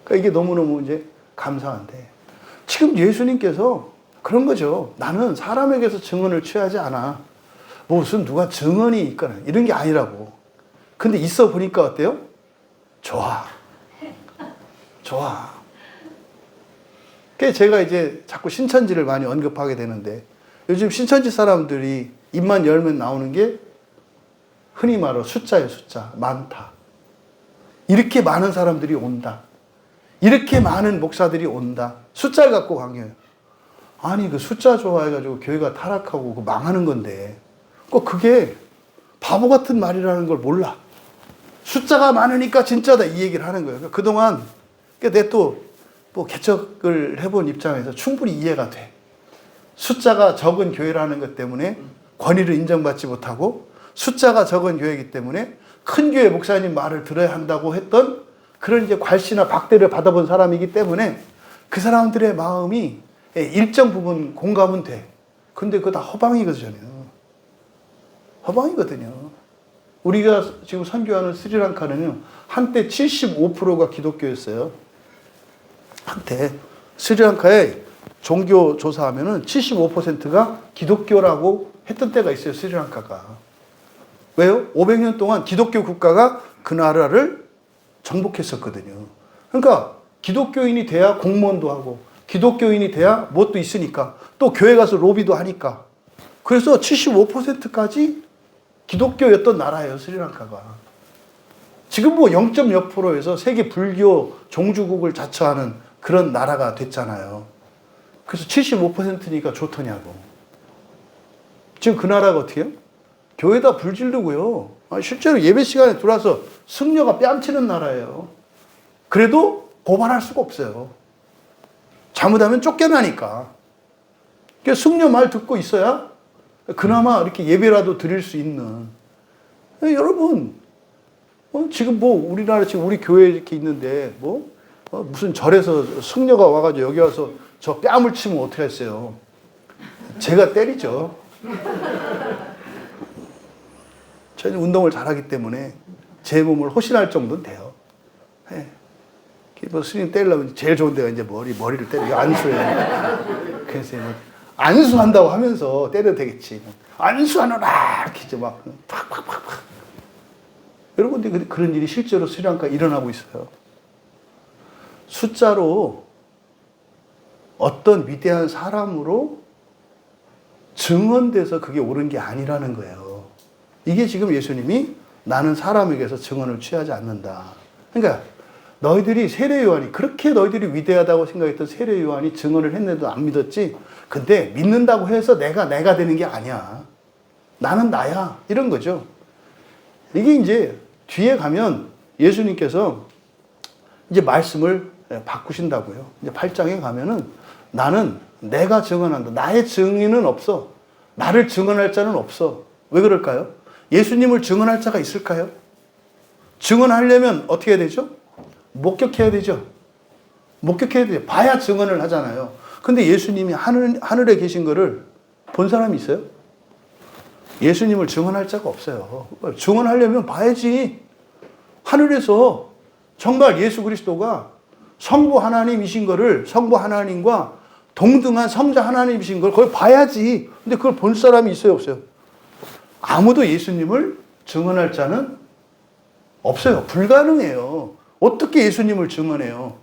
그러니까 이게 너무너무 이제 감사한데 지금 예수님께서 그런 거죠. 나는 사람에게서 증언을 취하지 않아. 무슨 누가 증언이 있거나 이런 게 아니라고. 근데 있어 보니까 어때요? 좋아. 그래서 제가 이제 자꾸 신천지를 많이 언급하게 되는데 요즘 신천지 사람들이 입만 열면 나오는 게 흔히 말로 숫자예요, 숫자. 많다. 이렇게 많은 사람들이 온다. 이렇게 많은 목사들이 온다. 숫자를 갖고 강요해요. 아니, 그 숫자 좋아해가지고 교회가 타락하고 그 망하는 건데 꼭 그게 바보 같은 말이라는 걸 몰라. 숫자가 많으니까 진짜다 이 얘기를 하는 거예요. 그러니까 그동안 내 또 뭐 개척을 해본 입장에서 충분히 이해가 돼. 숫자가 적은 교회라는 것 때문에 권위를 인정받지 못하고 숫자가 적은 교회이기 때문에 큰 교회 목사님 말을 들어야 한다고 했던 그런 이제 괄시나 박대를 받아본 사람이기 때문에 그 사람들의 마음이 일정 부분 공감은 돼. 근데 그거 다 허방이거든요. 허방이거든요. 우리가 지금 선교하는 스리랑카는요, 한때 75%가 기독교였어요. 한때 스리랑카에 종교 조사하면은 75%가 기독교라고 했던 때가 있어요, 스리랑카가. 왜요? 500년 동안 기독교 국가가 그 나라를 정복했었거든요. 그러니까 기독교인이 돼야 공무원도 하고 기독교인이 돼야 뭣도 있으니까 또 교회 가서 로비도 하니까 그래서 75%까지 기독교였던 나라예요, 스리랑카가. 지금 뭐 0.몇 %에서 세계 불교 종주국을 자처하는 그런 나라가 됐잖아요. 그래서 75%니까 좋더냐고. 지금 그 나라가 어떻게 해요? 교회다 불지르고요. 실제로 예배 시간에 들어와서 승려가 뺨치는 나라예요. 그래도 고발할 수가 없어요. 잘못하면 쫓겨나니까. 그러니까 승려 말 듣고 있어야 그나마 이렇게 예배라도 드릴 수 있는. 여러분, 지금 뭐 우리나라 지금 우리 교회 이렇게 있는데 무슨 절에서 승려가 와가지고 여기 와서 저 뺨을 치면 어떻게 했어요? 제가 때리죠. 저는 운동을 잘하기 때문에 제 몸을 호신할 정도는 돼요. 네. 뭐 스님 때리려면 제일 좋은 데가 이제 머리를 때리고 안수해요. 그래서 안수한다고 하면서 때려도 되겠지. 안수하노라! 이렇게 이제 막 팍팍팍팍. 여러분, 근데 그런 일이 실제로 스리랑카 일어나고 있어요. 숫자로 어떤 위대한 사람으로 증언돼서 그게 옳은 게 아니라는 거예요. 이게 지금 예수님이 나는 사람에게서 증언을 취하지 않는다. 그러니까 너희들이 세례 요한이 그렇게 너희들이 위대하다고 생각했던 세례 요한이 증언을 했는데도 안 믿었지. 근데 믿는다고 해서 내가 되는 게 아니야. 나는 나야. 이런 거죠. 이게 이제 뒤에 가면 예수님께서 이제 말씀을 바꾸신다고요. 이제 8장에 가면은 나는 내가 증언한다. 나의 증인은 없어. 나를 증언할 자는 없어. 왜 그럴까요? 예수님을 증언할 자가 있을까요? 증언하려면 어떻게 해야 되죠? 목격해야 되죠. 목격해야 돼요. 봐야 증언을 하잖아요. 근데 예수님이 하늘에 계신 거를 본 사람이 있어요? 예수님을 증언할 자가 없어요. 증언하려면 봐야지. 하늘에서 정말 예수 그리스도가 성부 하나님이신 거를, 성부 하나님과 동등한 성자 하나님이신 걸 그걸 봐야지. 근데 그걸 본 사람이 있어요, 없어요? 아무도 예수님을 증언할 자는 없어요. 불가능해요. 어떻게 예수님을 증언해요?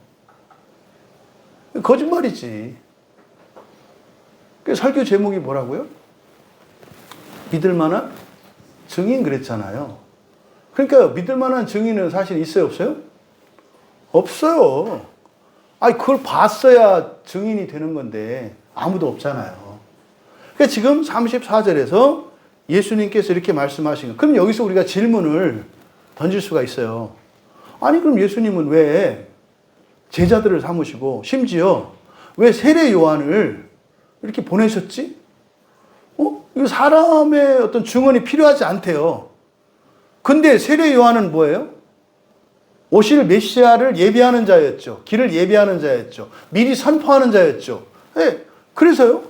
거짓말이지. 설교 제목이 뭐라고요? 믿을 만한 증인 그랬잖아요. 그러니까 믿을 만한 증인은 사실 있어요, 없어요? 없어요. 아니, 그걸 봤어야 증인이 되는 건데 아무도 없잖아요. 그러니까 지금 34절에서 예수님께서 이렇게 말씀하신 거. 그럼 여기서 우리가 질문을 던질 수가 있어요. 아니, 그럼 예수님은 왜 제자들을 삼으시고 심지어 왜 세례 요한을 이렇게 보내셨지? 이거 사람의 어떤 증언이 필요하지 않대요. 근데 세례 요한은 뭐예요? 오실 메시아를 예비하는 자였죠. 길을 예비하는 자였죠. 미리 선포하는 자였죠. 네, 그래서요.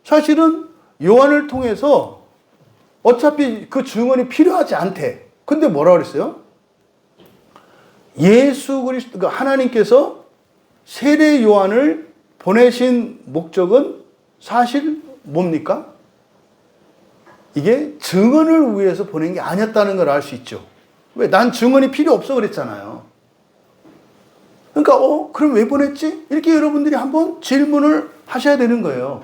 사실은 요한을 통해서 어차피 그 증언이 필요하지 않대. 근데 뭐라 그랬어요? 예수 그리스도, 하나님께서 세례 요한을 보내신 목적은 사실 뭡니까? 이게 증언을 위해서 보낸 게 아니었다는 걸 알 수 있죠. 왜? 난 증언이 필요 없어 그랬잖아요. 그러니까 그럼 왜 보냈지? 이렇게 여러분들이 한번 질문을 하셔야 되는 거예요.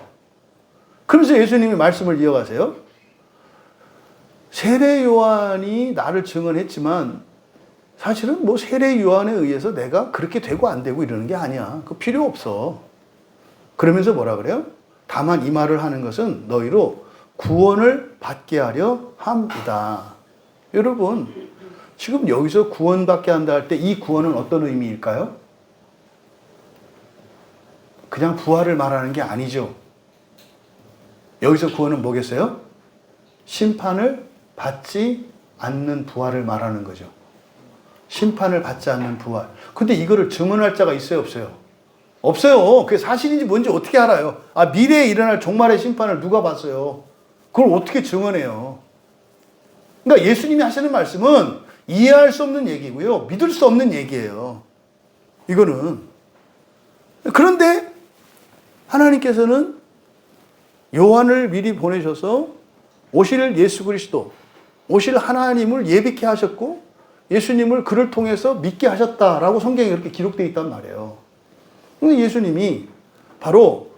그러면서 예수님이 말씀을 이어가세요. 세례 요한이 나를 증언했지만 사실은 뭐 세례 요한에 의해서 내가 그렇게 되고 안 되고 이러는 게 아니야. 그거 필요 없어. 그러면서 뭐라 그래요? 다만 이 말을 하는 것은 너희로 구원을 받게 하려 함이다. 여러분, 지금 여기서 구원받게 한다 할 때 이 구원은 어떤 의미일까요? 그냥 부활을 말하는 게 아니죠. 여기서 구원은 뭐겠어요? 심판을 받지 않는 부활을 말하는 거죠. 심판을 받지 않는 부활. 근데 이거를 증언할 자가 있어요, 없어요? 없어요. 그게 사실인지 뭔지 어떻게 알아요? 미래에 일어날 종말의 심판을 누가 봤어요? 그걸 어떻게 증언해요? 그러니까 예수님이 하시는 말씀은 이해할 수 없는 얘기고요. 믿을 수 없는 얘기예요. 이거는. 그런데 하나님께서는 요한을 미리 보내셔서 오실 예수 그리스도, 오실 하나님을 예비케 하셨고 예수님을 그를 통해서 믿게 하셨다라고 성경에 그렇게 기록되어 있단 말이에요. 근데 예수님이 바로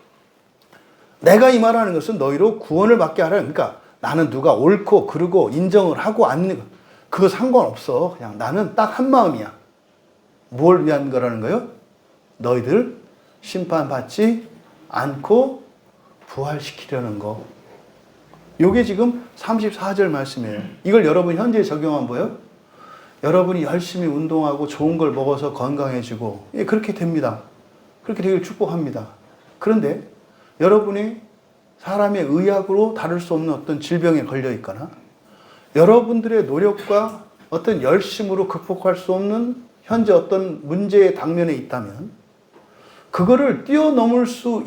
내가 이 말하는 것은 너희로 구원을 받게 하라. 그러니까 나는 누가 옳고 그르고 인정을 하고 안 그거 상관없어. 그냥 나는 딱 한 마음이야. 뭘 위한 거라는 거예요? 너희들 심판받지 않고 부활시키려는 거. 요게 지금 34절 말씀이에요. 이걸 여러분 현재에 적용한 거예요? 여러분이 열심히 운동하고 좋은 걸 먹어서 건강해지고 그렇게 됩니다. 그렇게 되길 축복합니다. 그런데 여러분이 사람의 의학으로 다룰 수 없는 어떤 질병에 걸려 있거나 여러분들의 노력과 어떤 열심으로 극복할 수 없는 현재 어떤 문제의 당면에 있다면 그거를 뛰어넘을 수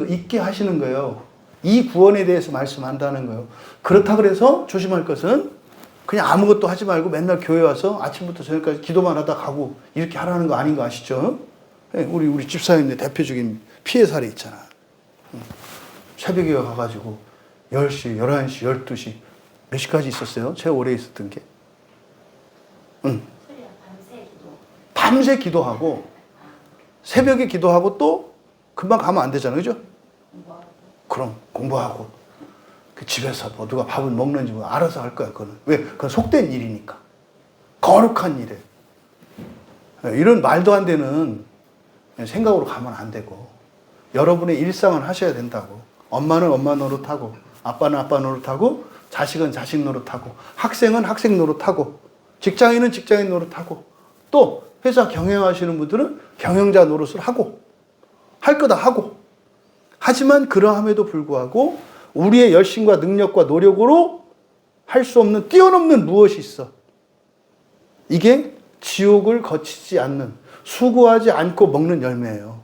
있게 하시는 거예요. 이 구원에 대해서 말씀한다는 거예요. 그렇다 그래서 조심할 것은 그냥 아무것도 하지 말고 맨날 교회 와서 아침부터 저녁까지 기도만 하다 가고 이렇게 하라는 거 아닌 거 아시죠? 우리 집사님의 대표적인 피해 사례 있잖아. 새벽에 가가지고 10시, 11시, 12시 몇 시까지 있었어요? 제가 오래 있었던 게. 밤새 기도하고 새벽에 기도하고 또 금방 가면 안 되잖아요. 그죠? 그럼 공부하고 그 집에서 뭐 누가 밥을 먹는지 뭐 알아서 할 거야. 그거는. 왜? 그건 속된 일이니까. 거룩한 일에. 이런 말도 안 되는 생각으로 가면 안 되고 여러분의 일상을 하셔야 된다고. 엄마는 엄마 노릇하고 아빠는 아빠 노릇하고 자식은 자식 노릇하고 학생은 학생 노릇하고 직장인은 직장인 노릇하고, 또 회사 경영하시는 분들은 경영자 노릇을 하고, 할 거 다 하고. 하지만 그러함에도 불구하고 우리의 열심과 능력과 노력으로 할 수 없는 뛰어넘는 무엇이 있어. 이게 지옥을 거치지 않는, 수고하지 않고 먹는 열매예요.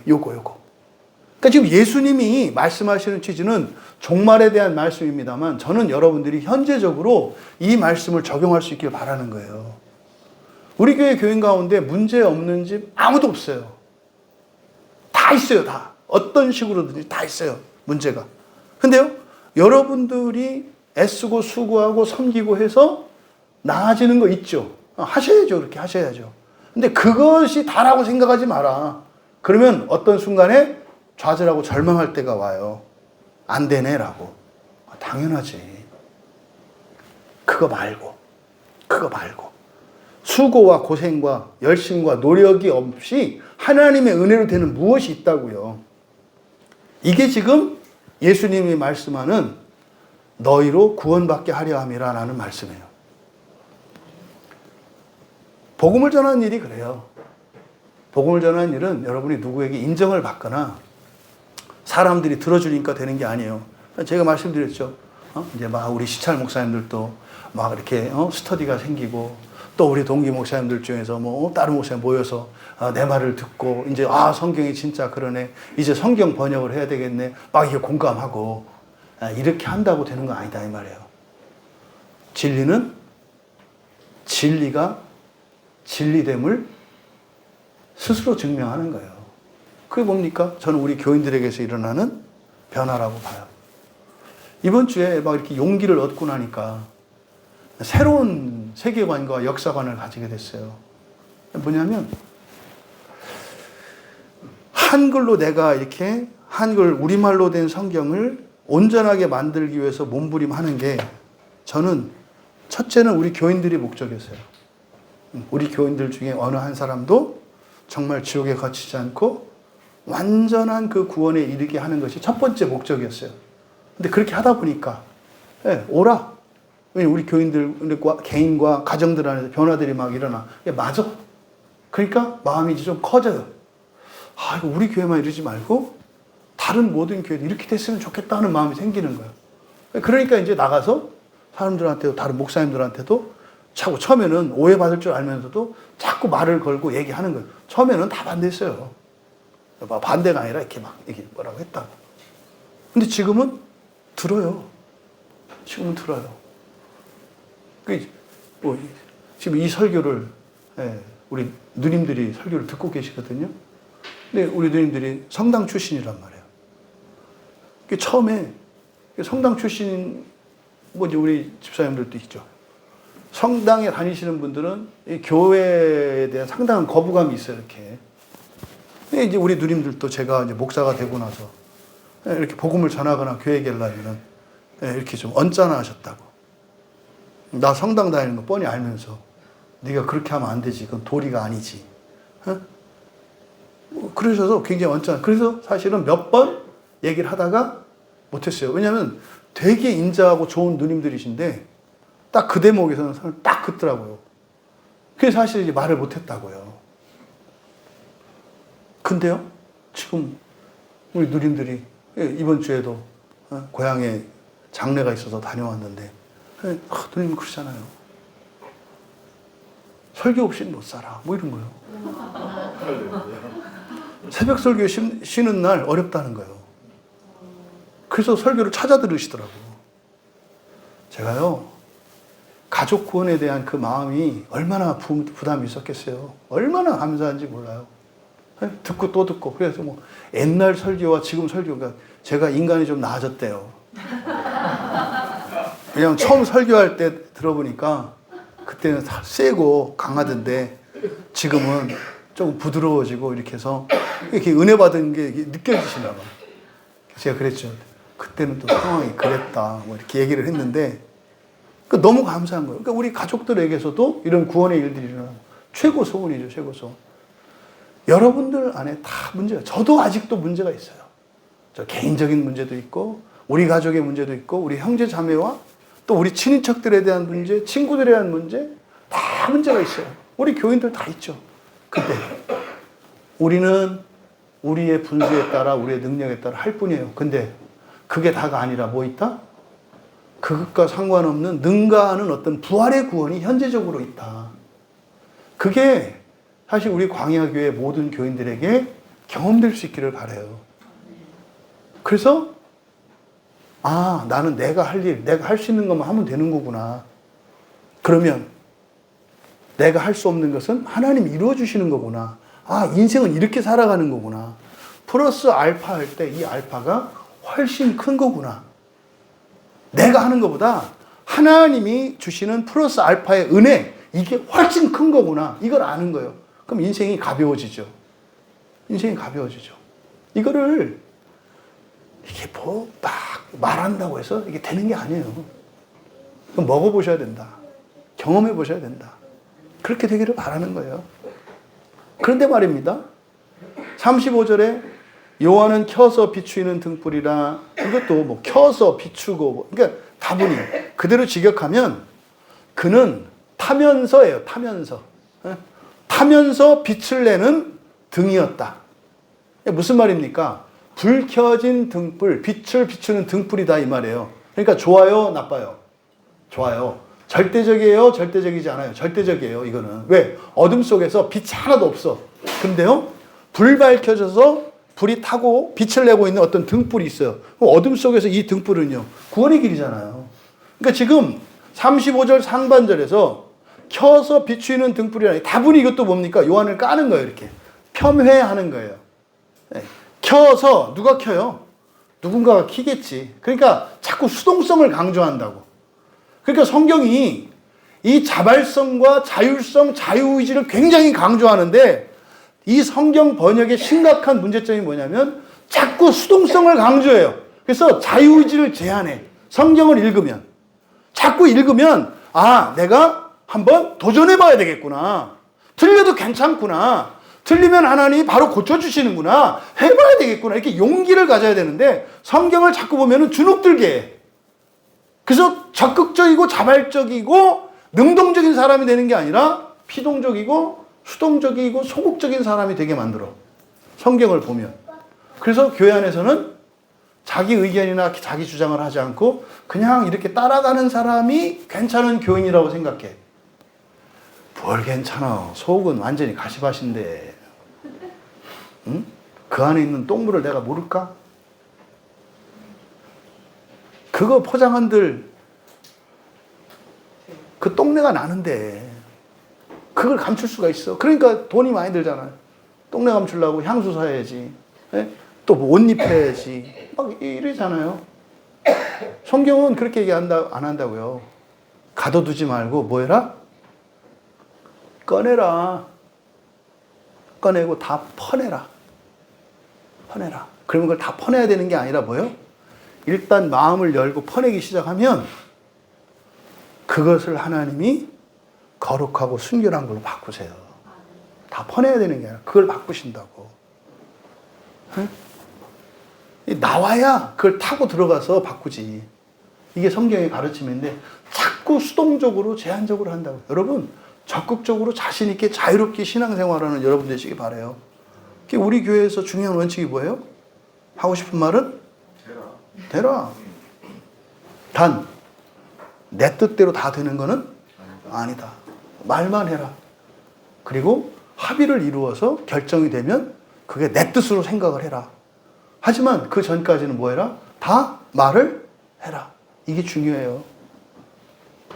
요거. 그러니까 지금 예수님이 말씀하시는 취지는 종말에 대한 말씀입니다만, 저는 여러분들이 현재적으로 이 말씀을 적용할 수 있길 바라는 거예요. 우리 교회 교인 가운데 문제 없는 집 아무도 없어요. 다 있어요, 다. 어떤 식으로든지 다 있어요, 문제가. 근데요, 여러분들이 애쓰고 수고하고 섬기고 해서 나아지는 거 있죠. 하셔야죠, 그렇게 하셔야죠. 근데 그것이 다라고 생각하지 마라. 그러면 어떤 순간에 좌절하고 절망할 때가 와요. 안 되네라고. 당연하지. 그거 말고. 수고와 고생과 열심과 노력이 없이 하나님의 은혜로 되는 무엇이 있다고요. 이게 지금 예수님이 말씀하는 너희로 구원받게 하려 함이라는 말씀이에요. 복음을 전하는 일이 그래요. 복음을 전하는 일은 여러분이 누구에게 인정을 받거나 사람들이 들어주니까 되는 게 아니에요. 제가 말씀드렸죠. 이제 막 우리 시찰 목사님들도 막 이렇게 스터디가 생기고, 또 우리 동기 목사님들 중에서 뭐 다른 목사님 모여서 내 말을 듣고 이제 성경이 진짜 그러네, 이제 성경 번역을 해야 되겠네, 막 이게 공감하고 이렇게 한다고 되는 거 아니다 이 말이에요. 진리는 진리가 진리됨을 스스로 증명하는 거예요. 그게 뭡니까? 저는 우리 교인들에게서 일어나는 변화라고 봐요. 이번 주에 막 이렇게 용기를 얻고 나니까 새로운 세계관과 역사관을 가지게 됐어요. 뭐냐면, 한글로 내가 이렇게 한글 우리말로 된 성경을 온전하게 만들기 위해서 몸부림하는 게, 저는 첫째는 우리 교인들이 목적이었어요. 우리 교인들 중에 어느 한 사람도 정말 지옥에 갇히지 않고 완전한 그 구원에 이르게 하는 것이 첫 번째 목적이었어요. 근데 그렇게 하다 보니까 오라. 우리 교인들과 개인과 가정들 안에서 변화들이 막 일어나. 맞아. 그러니까 마음이 이제 좀 커져요. 이거 우리 교회만 이러지 말고 다른 모든 교회도 이렇게 됐으면 좋겠다는 마음이 생기는 거예요. 그러니까 이제 나가서 사람들한테도, 다른 목사님들한테도 자꾸, 처음에는 오해받을 줄 알면서도 자꾸 말을 걸고 얘기하는 거예요. 처음에는 다 반대했어요. 반대가 아니라 이렇게 막 이게 뭐라고 했다고. 근데 지금은 들어요. 지금은 들어요. 지금 이 설교를 우리 누님들이 설교를 듣고 계시거든요. 근데 우리 누님들이 성당 출신이란 말이에요. 처음에 성당 출신 이제 우리 집사님들도 있죠. 성당에 다니시는 분들은 이 교회에 대한 상당한 거부감이 있어요, 이렇게. 근데 이제 우리 누님들도 제가 이제 목사가 되고 나서 이렇게 복음을 전하거나 교회 얘기하려면 이렇게 좀 언짢아 하셨다고. 나 성당 다니는 거 뻔히 알면서 네가 그렇게 하면 안 되지. 그건 도리가 아니지. 그러셔서 굉장히 언짢아. 그래서 사실은 몇 번 얘기를 하다가 못했어요. 왜냐하면 되게 인자하고 좋은 누님들이신데 딱 그 대목에서는 선을 딱 긋더라고요. 그래서 사실 이제 말을 못했다고요. 근데요, 지금 우리 누님들이 이번 주에도 고향에 장례가 있어서 다녀왔는데, 누님 그러잖아요. 설교 없이는 못 살아. 뭐 이런 거예요. 새벽 설교 쉬는 날 어렵다는 거예요. 그래서 설교를 찾아 들으시더라고요. 제가요, 가족 구원에 대한 그 마음이 얼마나 부담이 있었겠어요. 얼마나 감사한지 몰라요. 듣고 또 듣고. 그래서 뭐 옛날 설교와 지금 설교가, 제가 인간이 좀 나아졌대요. 그냥 처음 설교할 때 들어보니까 그때는 다 세고 강하던데 지금은 조금 부드러워지고 이렇게 해서 이렇게 은혜 받은 게 느껴지시나 봐. 제가 그랬죠. 그때는 또 상황이 그랬다. 뭐 이렇게 얘기를 했는데 너무 감사한 거예요. 그러니까 우리 가족들에게서도 이런 구원의 일들이 일어나고 최고 소원이죠, 최고 소원. 여러분들 안에 다 문제가, 저도 아직도 문제가 있어요. 저 개인적인 문제도 있고, 우리 가족의 문제도 있고, 우리 형제 자매와 또 우리 친인척들에 대한 문제, 친구들에 대한 문제, 다 문제가 있어요. 우리 교인들 다 있죠. 근데 우리는 우리의 분수에 따라, 우리의 능력에 따라 할 뿐이에요. 근데 그게 다가 아니라 뭐 있다? 그것과 상관없는 능가하는 어떤 부활의 구원이 현재적으로 있다. 그게 사실 우리 광야교회 모든 교인들에게 경험될 수 있기를 바라요. 그래서 나는 내가 할 일, 내가 할 수 있는 것만 하면 되는 거구나. 그러면 내가 할 수 없는 것은 하나님이 이루어 주시는 거구나. 인생은 이렇게 살아가는 거구나. 플러스 알파 할 때 이 알파가 훨씬 큰 거구나. 내가 하는 것보다 하나님이 주시는 플러스 알파의 은혜, 이게 훨씬 큰 거구나. 이걸 아는 거예요. 그럼 인생이 가벼워지죠. 인생이 가벼워지죠. 이거를 이게 막 말한다고 해서 이게 되는 게 아니에요. 그럼 먹어보셔야 된다. 경험해 보셔야 된다. 그렇게 되기를 바라는 거예요. 그런데 말입니다. 35절에 요한은 켜서 비추이는 등불이라, 이것도 뭐 켜서 비추고, 그러니까 다분히 그대로 직역하면 그는 타면서예요. 타면서 빛을 내는 등이었다. 무슨 말입니까? 불 켜진 등불, 빛을 비추는 등불이다 이 말이에요. 그러니까 좋아요, 나빠요? 좋아요. 절대적이에요, 절대적이지 않아요? 절대적이에요. 이거는 왜? 어둠 속에서 빛이 하나도 없어. 근데요, 불 밝혀져서 불이 타고 빛을 내고 있는 어떤 등불이 있어요. 어둠 속에서 이 등불은요, 구원의 길이잖아요. 그러니까 지금 35절 상반절에서 켜서 비추이는 등불이라니, 다분히 이것도 뭡니까? 요한을 까는 거예요. 이렇게 폄훼하는 거예요. 네. 켜서 누가 켜요? 누군가가 켜겠지. 그러니까 자꾸 수동성을 강조한다고. 그러니까 성경이 이 자발성과 자율성, 자유의지를 굉장히 강조하는데, 이 성경 번역의 심각한 문제점이 뭐냐면 자꾸 수동성을 강조해요. 그래서 자유의지를 제한해. 성경을 읽으면. 자꾸 읽으면 내가 한번 도전해봐야 되겠구나. 틀려도 괜찮구나. 틀리면 하나님이 바로 고쳐주시는구나. 해봐야 되겠구나. 이렇게 용기를 가져야 되는데 성경을 자꾸 보면 주눅들게 해. 그래서 적극적이고 자발적이고 능동적인 사람이 되는 게 아니라 피동적이고 수동적이고 소극적인 사람이 되게 만들어. 성경을 보면. 그래서 교회 안에서는 자기 의견이나 자기 주장을 하지 않고 그냥 이렇게 따라가는 사람이 괜찮은 교인이라고 생각해. 뭘 괜찮아. 속은 완전히 가시밭인데. 응? 그 안에 있는 똥물을 내가 모를까? 그거 포장한들 그 똥내가 나는데 그걸 감출 수가 있어. 그러니까 돈이 많이 들잖아요. 똥내 감추려고 향수 사야지. 또 뭐 옷 입혀야지. 막 이러잖아요. 성경은 그렇게 얘기 안 한다고요. 가둬두지 말고 뭐 해라? 꺼내라. 꺼내고 다 퍼내라. 퍼내라. 그러면 그걸 다 퍼내야 되는 게 아니라 뭐예요? 일단 마음을 열고 퍼내기 시작하면 그것을 하나님이 거룩하고 순결한 걸로 바꾸세요. 다 퍼내야 되는 게 아니라 그걸 바꾸신다고. 응? 나와야 그걸 타고 들어가서 바꾸지. 이게 성경의 가르침인데 자꾸 수동적으로 제한적으로 한다고. 여러분 적극적으로 자신 있게 자유롭게 신앙생활하는 여러분 되시기 바라요. 우리 교회에서 중요한 원칙이 뭐예요? 하고 싶은 말은 되라. 단 내 뜻대로 다 되는 거는 아니다. 말만 해라. 그리고 합의를 이루어서 결정이 되면 그게 내 뜻으로 생각을 해라. 하지만 그 전까지는 뭐 해라? 다 말을 해라. 이게 중요해요.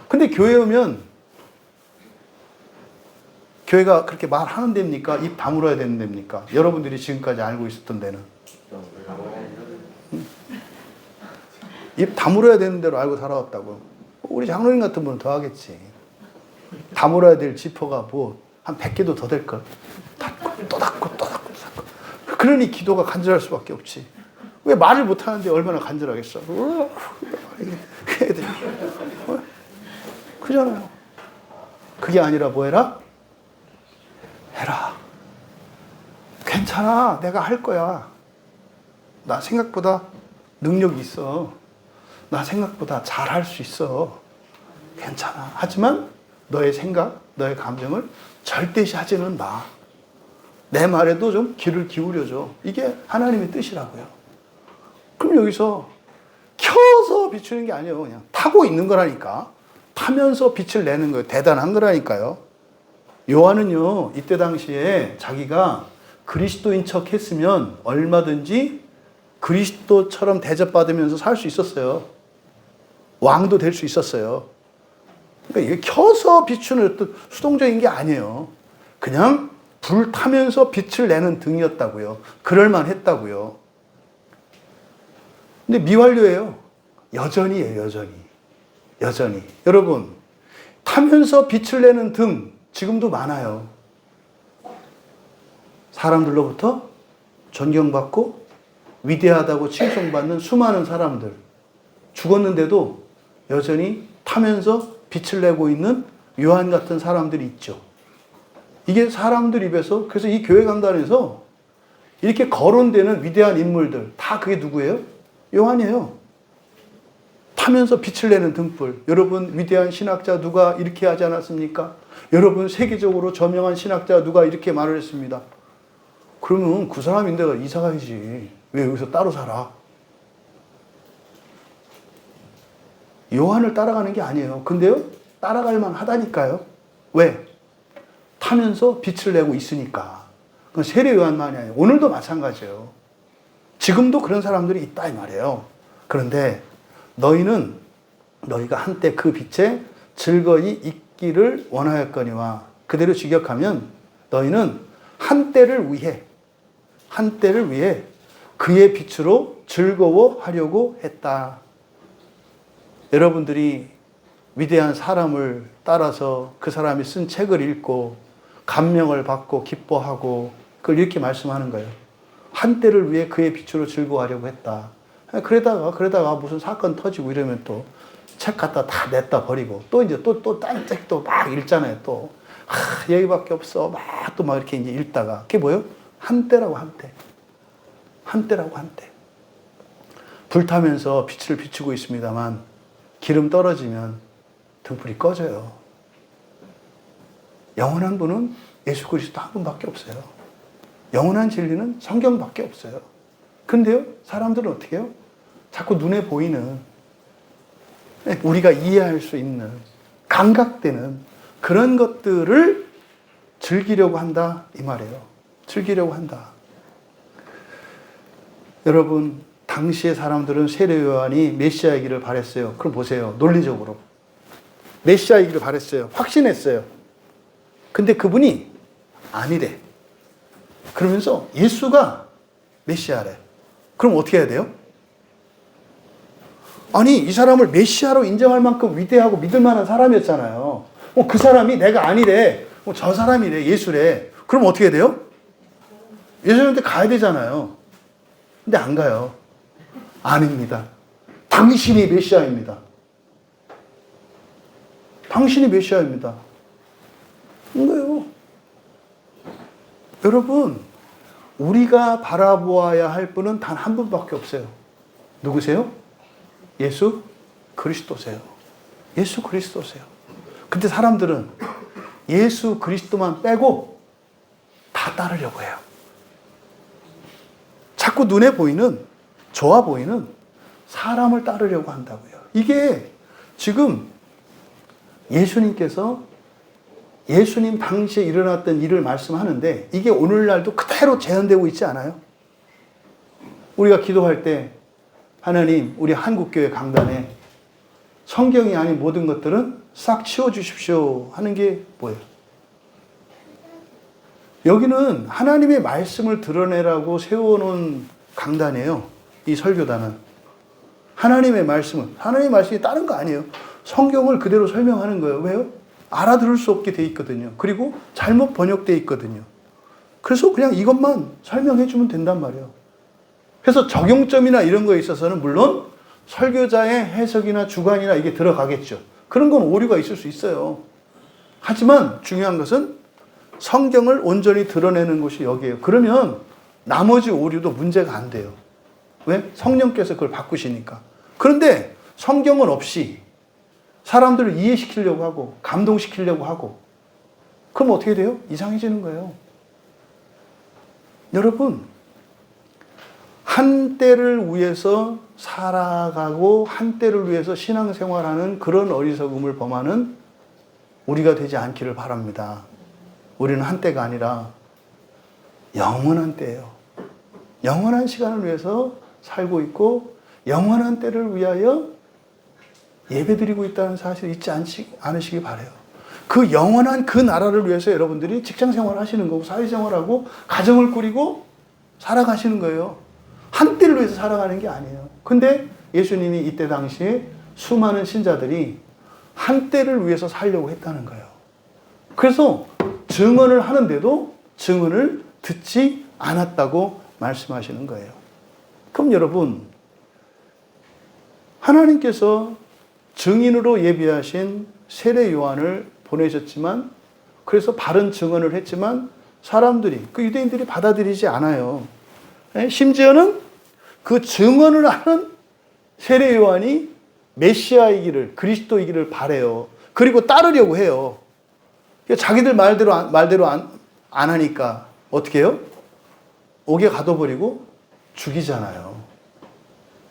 근데 교회에 오면 교회가 그렇게 말하는 데입니까? 입 다물어야 되는 데입니까? 여러분들이 지금까지 알고 있었던 데는. 입 다물어야 되는 대로 알고 살아왔다고. 우리 장로님 같은 분은 더 하겠지. 다물어야 될 지퍼가 뭐 한 100개도 더 될걸. 닫고 또 닫고 또 닫고 또 닫고. 그러니 기도가 간절할 수밖에 없지. 왜 말을 못하는데 얼마나 간절하겠어. 그잖아요. 그게 아니라 뭐 해라? 해라. 괜찮아. 내가 할 거야. 나 생각보다 능력이 있어. 나 생각보다 잘할 수 있어. 괜찮아. 하지만 너의 생각, 너의 감정을 절대시하지는 마. 내 말에도 좀 귀를 기울여줘. 이게 하나님의 뜻이라고요. 그럼 여기서 켜서 비추는 게 아니에요. 그냥 타고 있는 거라니까. 타면서 빛을 내는 거예요. 대단한 거라니까요. 요한은요, 이때 당시에 자기가 그리스도인 척 했으면 얼마든지 그리스도처럼 대접받으면서 살 수 있었어요. 왕도 될 수 있었어요. 그러니까 이게 켜서 비추는 어떤 수동적인 게 아니에요. 그냥 불 타면서 빛을 내는 등이었다고요. 그럴만 했다고요. 근데 미완료예요. 여전히예요, 여전히. 여러분, 타면서 빛을 내는 등 지금도 많아요. 사람들로부터 존경받고 위대하다고 칭송받는 수많은 사람들. 죽었는데도 여전히 타면서 빛을 내고 있는 요한 같은 사람들이 있죠. 이게 사람들 입에서, 그래서 이 교회 강단에서 이렇게 거론되는 위대한 인물들, 다 그게 누구예요? 요한이에요. 타면서 빛을 내는 등불. 여러분, 위대한 신학자 누가 이렇게 하지 않았습니까? 여러분, 세계적으로 저명한 신학자 누가 이렇게 말을 했습니다. 그러면 그 사람인데가 이사 가야지. 왜 여기서 따로 살아? 요한을 따라가는 게 아니에요. 근데요, 따라갈 만하다니까요. 왜? 타면서 빛을 내고 있으니까. 그건 세례 요한만이 아니에요. 오늘도 마찬가지예요. 지금도 그런 사람들이 있다 이 말이에요. 그런데 너희가 한때 그 빛에 즐거이 있기를 원하였거니와 그대로 직역하면 너희는 한때를 위해 그의 빛으로 즐거워하려고 했다. 여러분들이 위대한 사람을 따라서 그 사람이 쓴 책을 읽고 감명을 받고 기뻐하고 그걸 이렇게 말씀하는 거예요. 한때를 위해 그의 빛으로 즐거워하려고 했다. 그러다가 무슨 사건 터지고 이러면 또 책 갖다 다 냈다 버리고 또 이제 또 딴 책도 막 읽잖아요. 또 여기밖에 없어. 막 이렇게 이제 읽다가 그게 뭐예요? 한때라고 한때. 불타면서 빛을 비추고 있습니다만 기름 떨어지면 등불이 꺼져요. 영원한 분은 예수 그리스도 한 분밖에 없어요. 영원한 진리는 성경밖에 없어요. 근데요, 사람들은 어떻게 해요? 자꾸 눈에 보이는, 우리가 이해할 수 있는, 감각되는 그런 것들을 즐기려고 한다, 이 말이에요. 즐기려고 한다. 여러분, 당시의 사람들은 세례 요한이 메시아이기를 바랬어요. 그럼 보세요. 논리적으로. 메시아이기를 바랬어요. 확신했어요. 근데 그분이 아니래. 그러면서 예수가 메시아래. 그럼 어떻게 해야 돼요? 아니, 이 사람을 메시아로 인정할 만큼 위대하고 믿을 만한 사람이었잖아요. 그 사람이 내가 아니래. 저 사람이래. 예수래. 그럼 어떻게 해야 돼요? 예수님한테 가야 되잖아요. 근데 안 가요. 아닙니다. 당신이 메시아입니다. 당신이 메시아입니다. 이거예요. 여러분, 우리가 바라보아야 할 분은 단 한 분밖에 없어요. 누구세요? 예수 그리스도세요. 예수 그리스도세요. 근데 사람들은 예수 그리스도만 빼고 다 따르려고 해요. 자꾸 눈에 보이는, 좋아 보이는 사람을 따르려고 한다고요. 이게 지금 예수님께서 예수님 당시에 일어났던 일을 말씀하는데 이게 오늘날도 그대로 재현되고 있지 않아요? 우리가 기도할 때 하나님, 우리 한국교회 강단에 성경이 아닌 모든 것들은 싹 치워주십시오 하는 게 뭐예요? 여기는 하나님의 말씀을 드러내라고 세워놓은 강단이에요. 이 설교단은. 하나님의 말씀이 다른 거 아니에요. 성경을 그대로 설명하는 거예요. 왜요? 알아들을 수 없게 돼 있거든요. 그리고 잘못 번역돼 있거든요. 그래서 그냥 이것만 설명해 주면 된단 말이에요. 그래서 적용점이나 이런 거에 있어서는 물론 설교자의 해석이나 주관이나 이게 들어가겠죠. 그런 건 오류가 있을 수 있어요. 하지만 중요한 것은 성경을 온전히 드러내는 곳이 여기에요. 그러면 나머지 오류도 문제가 안 돼요. 왜? 성령께서 그걸 바꾸시니까. 그런데 성경은 없이 사람들을 이해시키려고 하고 감동시키려고 하고 그럼 어떻게 돼요? 이상해지는 거예요. 여러분, 한때를 위해서 살아가고 한때를 위해서 신앙생활하는 그런 어리석음을 범하는 우리가 되지 않기를 바랍니다. 우리는 한때가 아니라 영원한 때예요. 영원한 시간을 위해서 살고 있고 영원한 때를 위하여 예배드리고 있다는 사실을 잊지 않으시기 바라요. 그 영원한 그 나라를 위해서 여러분들이 직장생활 하시는 거고 사회생활하고 가정을 꾸리고 살아가시는 거예요. 한때를 위해서 살아가는 게 아니에요. 근데 예수님이 이때 당시에 수많은 신자들이 한때를 위해서 살려고 했다는 거예요. 그래서 증언을 하는데도 증언을 듣지 않았다고 말씀하시는 거예요. 그럼 여러분, 하나님께서 증인으로 예비하신 세례 요한을 보내셨지만 그래서 바른 증언을 했지만 사람들이, 그 유대인들이 받아들이지 않아요. 심지어는 그 증언을 하는 세례 요한이 메시아이기를, 그리스도이기를 바래요. 그리고 따르려고 해요. 자기들 말대로 안 하니까 어떻게 해요? 옥에 가둬버리고 죽이잖아요.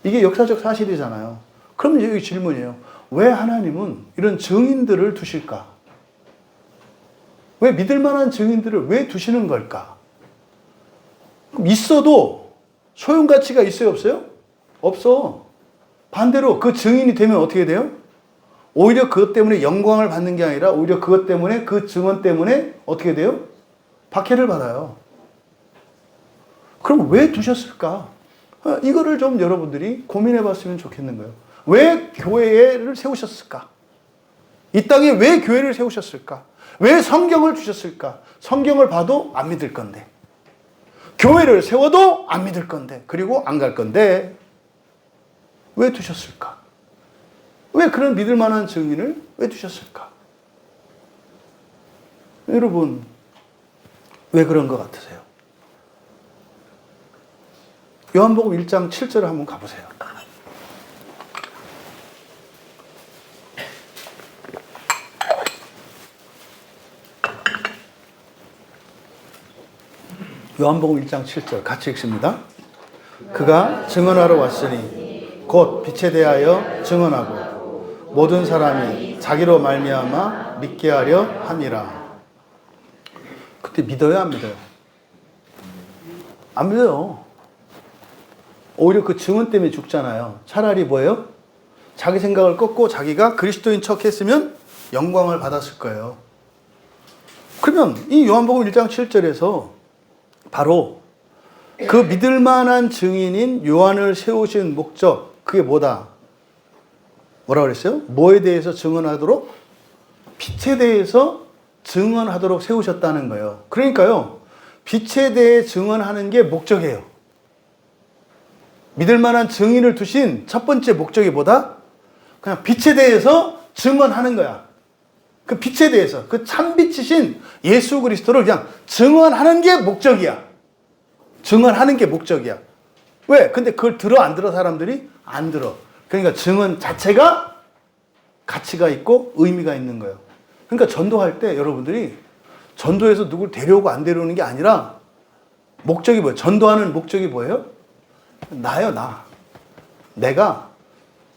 이게 역사적 사실이잖아요. 그럼 여기 질문이에요. 왜 하나님은 이런 증인들을 두실까? 왜 믿을 만한 증인들을 왜 두시는 걸까? 그럼 있어도 소용가치가 있어요, 없어요? 없어. 반대로 그 증인이 되면 어떻게 돼요? 오히려 그것 때문에 영광을 받는 게 아니라 오히려 그것 때문에, 그 증언 때문에 어떻게 돼요? 박해를 받아요. 그럼 왜 두셨을까? 이거를 좀 여러분들이 고민해 봤으면 좋겠는 거예요. 왜 교회를 세우셨을까? 이 땅에 왜 교회를 세우셨을까? 왜 성경을 주셨을까? 성경을 봐도 안 믿을 건데. 교회를 세워도 안 믿을 건데. 그리고 안 갈 건데. 왜 두셨을까? 왜 그런 믿을 만한 증인을 왜 두셨을까? 여러분, 왜 그런 것 같으세요? 요한복음 1장 7절을 한번 가보세요. 요한복음 1장 7절 같이 읽습니다. 그가 증언하러 왔으니 곧 빛에 대하여 증언하고 모든 사람이 자기로 말미암아 믿게 하려 함이라. 그때 믿어요, 안 믿어요? 안 믿어요. 오히려 그 증언 때문에 죽잖아요. 차라리 뭐예요? 자기 생각을 꺾고 자기가 그리스도인 척 했으면 영광을 받았을 거예요. 그러면 이 요한복음 1장 7절에서 바로 그 믿을 만한 증인인 요한을 세우신 목적, 그게 뭐다? 뭐라 그랬어요? 뭐에 대해서 증언하도록? 빛에 대해서 증언하도록 세우셨다는 거예요. 그러니까요, 빛에 대해 증언하는 게 목적이에요. 믿을 만한 증인을 두신 첫 번째 목적이 뭐다? 그냥 빛에 대해서 증언하는 거야. 그 빛에 대해서, 그 참빛이신 예수 그리스도를 그냥 증언하는 게 목적이야. 증언하는 게 목적이야. 왜? 근데 그걸 들어 안 들어 사람들이? 안 들어. 그러니까 증언 자체가 가치가 있고 의미가 있는 거예요. 그러니까 전도할 때 여러분들이 전도해서 누굴 데려오고 안 데려오는 게 아니라 목적이 뭐예요? 전도하는 목적이 뭐예요? 나요, 나. 내가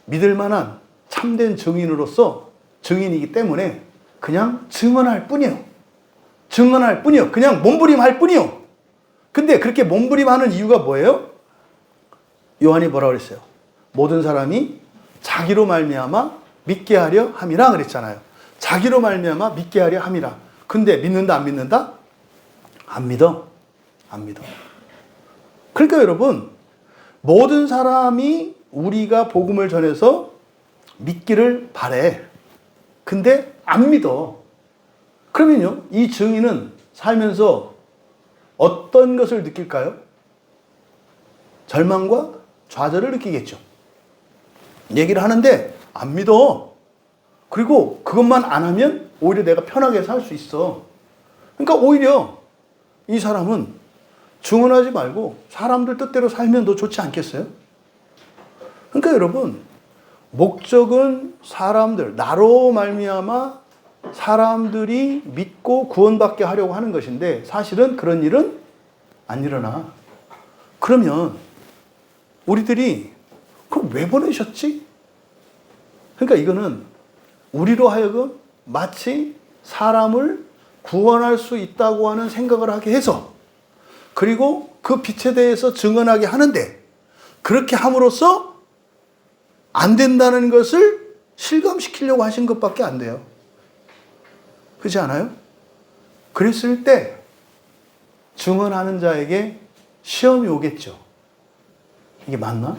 믿을 만한 참된 증인으로서 증인이기 때문에 그냥 증언할 뿐이에요. 증언할 뿐이에요. 그냥 몸부림할 뿐이에요. 근데 그렇게 몸부림하는 이유가 뭐예요? 요한이 뭐라고 그랬어요? 모든 사람이 자기로 말미암아 믿게 하려 함이라 그랬잖아요. 자기로 말미암아 믿게 하려 함이라. 근데 믿는다, 안 믿는다? 안 믿어. 안 믿어. 그러니까 여러분, 모든 사람이 우리가 복음을 전해서 믿기를 바래. 근데 안 믿어. 그러면요, 이 증인은 살면서 어떤 것을 느낄까요? 절망과 좌절을 느끼겠죠. 얘기를 하는데 안 믿어. 그리고 그것만 안 하면 오히려 내가 편하게 살 수 있어. 그러니까 오히려 이 사람은 증언하지 말고 사람들 뜻대로 살면 더 좋지 않겠어요? 그러니까 여러분, 목적은 사람들, 나로 말미암아 사람들이 믿고 구원받게 하려고 하는 것인데 사실은 그런 일은 안 일어나. 그러면 우리들이 그럼 왜 보내셨지? 그러니까 이거는 우리로 하여금 마치 사람을 구원할 수 있다고 하는 생각을 하게 해서 그리고 그 빛에 대해서 증언하게 하는데 그렇게 함으로써 안 된다는 것을 실감시키려고 하신 것밖에 안 돼요. 그렇지 않아요? 그랬을 때 증언하는 자에게 시험이 오겠죠. 이게 맞나?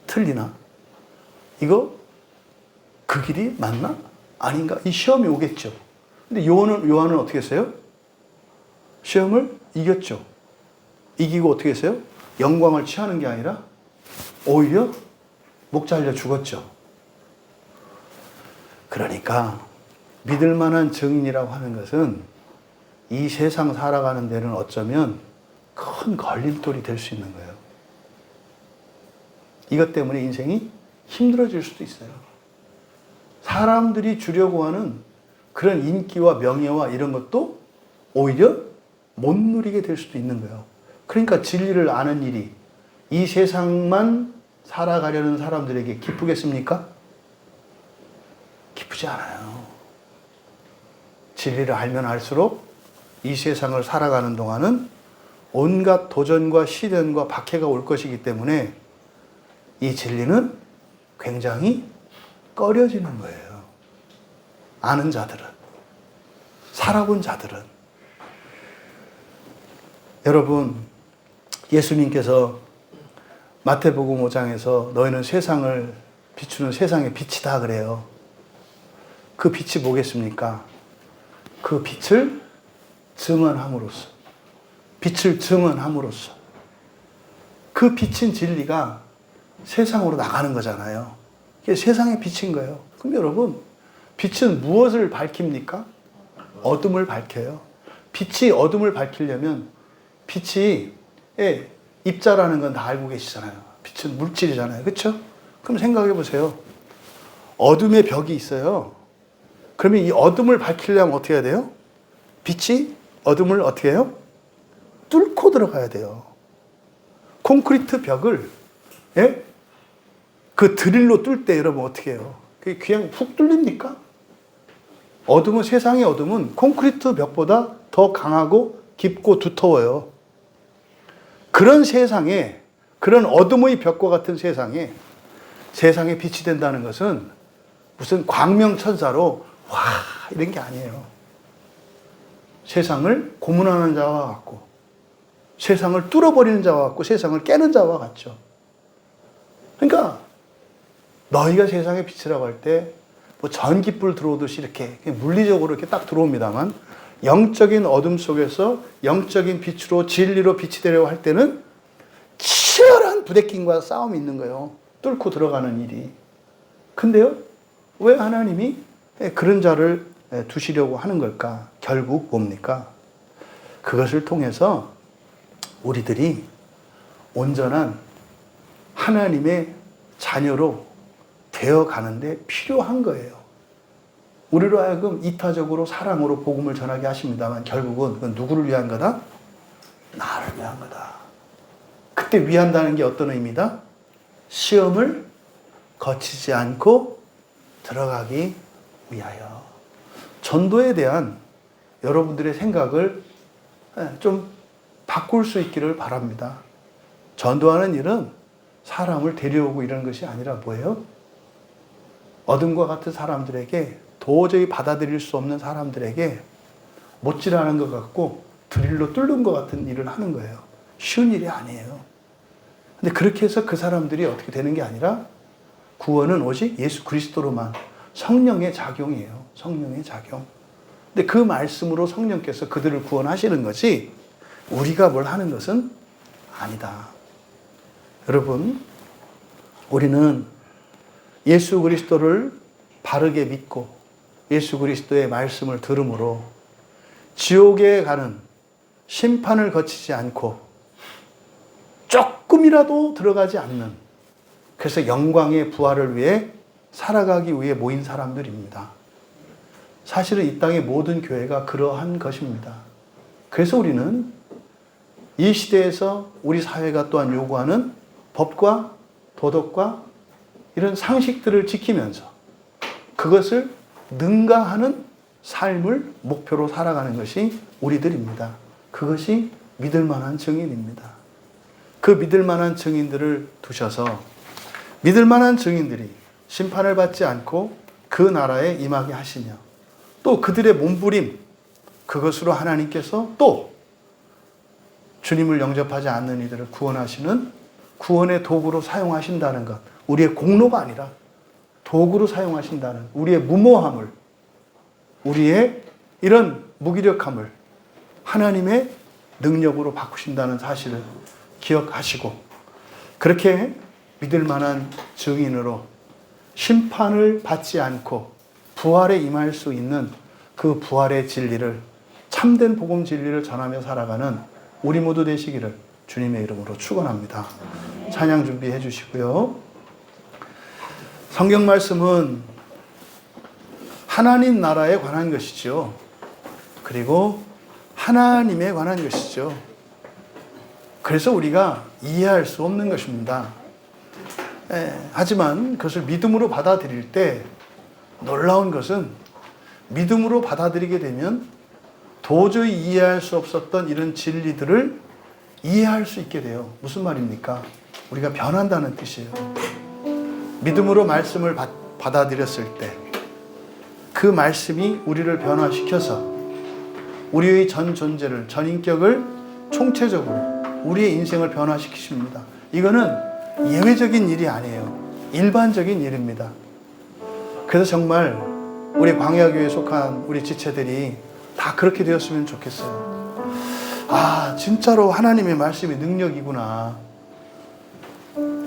틀리나? 이거 그 길이 맞나? 아닌가? 이 시험이 오겠죠. 근데 요한은 어떻게 했어요? 시험을 이겼죠. 이기고 어떻게 했어요? 영광을 취하는 게 아니라 오히려 목 잘려 죽었죠. 그러니까 믿을 만한 증인이라고 하는 것은 이 세상 살아가는 데는 어쩌면 큰 걸림돌이 될 수 있는 거예요. 이것 때문에 인생이 힘들어질 수도 있어요. 사람들이 주려고 하는 그런 인기와 명예와 이런 것도 오히려 못 누리게 될 수도 있는 거예요. 그러니까 진리를 아는 일이 이 세상만 살아가려는 사람들에게 기쁘겠습니까? 기쁘지 않아요. 진리를 알면 알수록 이 세상을 살아가는 동안은 온갖 도전과 시련과 박해가 올 것이기 때문에 이 진리는 굉장히 꺼려지는 거예요. 아는 자들은, 살아본 자들은. 여러분, 예수님께서 마태복음 5장에서 너희는 세상을 비추는 세상의 빛이다 그래요. 그 빛이 뭐겠습니까? 그 빛을 증언함으로써, 빛을 증언함으로써 그 빛인 진리가 세상으로 나가는 거잖아요. 이게 세상의 빛인 거예요. 그럼 여러분, 빛은 무엇을 밝힙니까? 어둠을 밝혀요. 빛이 어둠을 밝히려면 빛이 입자라는 건 다 알고 계시잖아요. 빛은 물질이잖아요. 그렇죠? 그럼 생각해 보세요. 어둠의 벽이 있어요. 그러면 이 어둠을 밝히려면 어떻게 해야 돼요? 빛이 어둠을 어떻게 해요? 뚫고 들어가야 돼요. 콘크리트 벽을 그 드릴로 뚫을 때 여러분 어떻게 해요? 그게 그냥 훅 뚫립니까? 어둠은, 세상의 어둠은 콘크리트 벽보다 더 강하고 깊고 두터워요. 그런 세상에, 그런 어둠의 벽과 같은 세상에 세상에 빛이 된다는 것은 무슨 광명천사로 와 이런 게 아니에요. 세상을 고문하는 자와 같고 세상을 뚫어버리는 자와 같고 세상을 깨는 자와 같죠. 그러니까 너희가 세상의 빛이라고 할 때 뭐 전깃불 들어오듯이 이렇게 물리적으로 이렇게 딱 들어옵니다만 영적인 어둠 속에서 영적인 빛으로 진리로 빛이 되려고 할 때는 치열한 부대낌과 싸움이 있는 거예요. 뚫고 들어가는 일이. 근데요, 왜 하나님이 그런 자를 두시려고 하는 걸까? 결국 뭡니까? 그것을 통해서 우리들이 온전한 하나님의 자녀로 되어가는데 필요한 거예요. 우리로 하여금 이타적으로 사랑으로 복음을 전하게 하십니다만 결국은 그건 누구를 위한 거다? 나를 위한 거다. 그때 위한다는 게 어떤 의미다? 시험을 거치지 않고 들어가기 위하여. 전도에 대한 여러분들의 생각을 좀 바꿀 수 있기를 바랍니다. 전도하는 일은 사람을 데려오고 이런 것이 아니라 뭐예요? 어둠과 같은 사람들에게, 도저히 받아들일 수 없는 사람들에게 못질하는 것 같고 드릴로 뚫는 것 같은 일을 하는 거예요. 쉬운 일이 아니에요. 근데 그렇게 해서 그 사람들이 어떻게 되는 게 아니라 구원은 오직 예수 그리스도로만, 성령의 작용이에요. 성령의 작용. 근데 그 말씀으로 성령께서 그들을 구원하시는 거지 우리가 뭘 하는 것은 아니다. 여러분, 우리는 예수 그리스도를 바르게 믿고 예수 그리스도의 말씀을 들음으로 지옥에 가는 심판을 거치지 않고 조금이라도 들어가지 않는 그래서 영광의 부활을 위해 살아가기 위해 모인 사람들입니다. 사실은 이 땅의 모든 교회가 그러한 것입니다. 그래서 우리는 이 시대에서 우리 사회가 또한 요구하는 법과 도덕과 이런 상식들을 지키면서 그것을 능가하는 삶을 목표로 살아가는 것이 우리들입니다. 그것이 믿을 만한 증인입니다. 그 믿을 만한 증인들을 두셔서 믿을 만한 증인들이 심판을 받지 않고 그 나라에 임하게 하시며 또 그들의 몸부림 그것으로 하나님께서 또 주님을 영접하지 않는 이들을 구원하시는 구원의 도구로 사용하신다는 것, 우리의 공로가 아니라 도구로 사용하신다는 우리의 무모함을, 우리의 이런 무기력함을 하나님의 능력으로 바꾸신다는 사실을 기억하시고 그렇게 믿을 만한 증인으로 심판을 받지 않고 부활에 임할 수 있는 그 부활의 진리를, 참된 복음 진리를 전하며 살아가는 우리 모두 되시기를 주님의 이름으로 축원합니다. 찬양 준비해 주시고요. 성경 말씀은 하나님 나라에 관한 것이죠. 그리고 하나님에 관한 것이죠. 그래서 우리가 이해할 수 없는 것입니다. 하지만 그것을 믿음으로 받아들일 때 놀라운 것은 믿음으로 받아들이게 되면 도저히 이해할 수 없었던 이런 진리들을 이해할 수 있게 돼요. 무슨 말입니까? 우리가 변한다는 뜻이에요. 믿음으로 말씀을 받아들였을 때 그 말씀이 우리를 변화시켜서 우리의 전 존재를, 전 인격을 총체적으로 우리의 인생을 변화시키십니다. 이거는 예외적인 일이 아니에요. 일반적인 일입니다. 그래서 정말 우리 광야교회에 속한 우리 지체들이 다 그렇게 되었으면 좋겠어요. 아, 진짜로 하나님의 말씀이 능력이구나.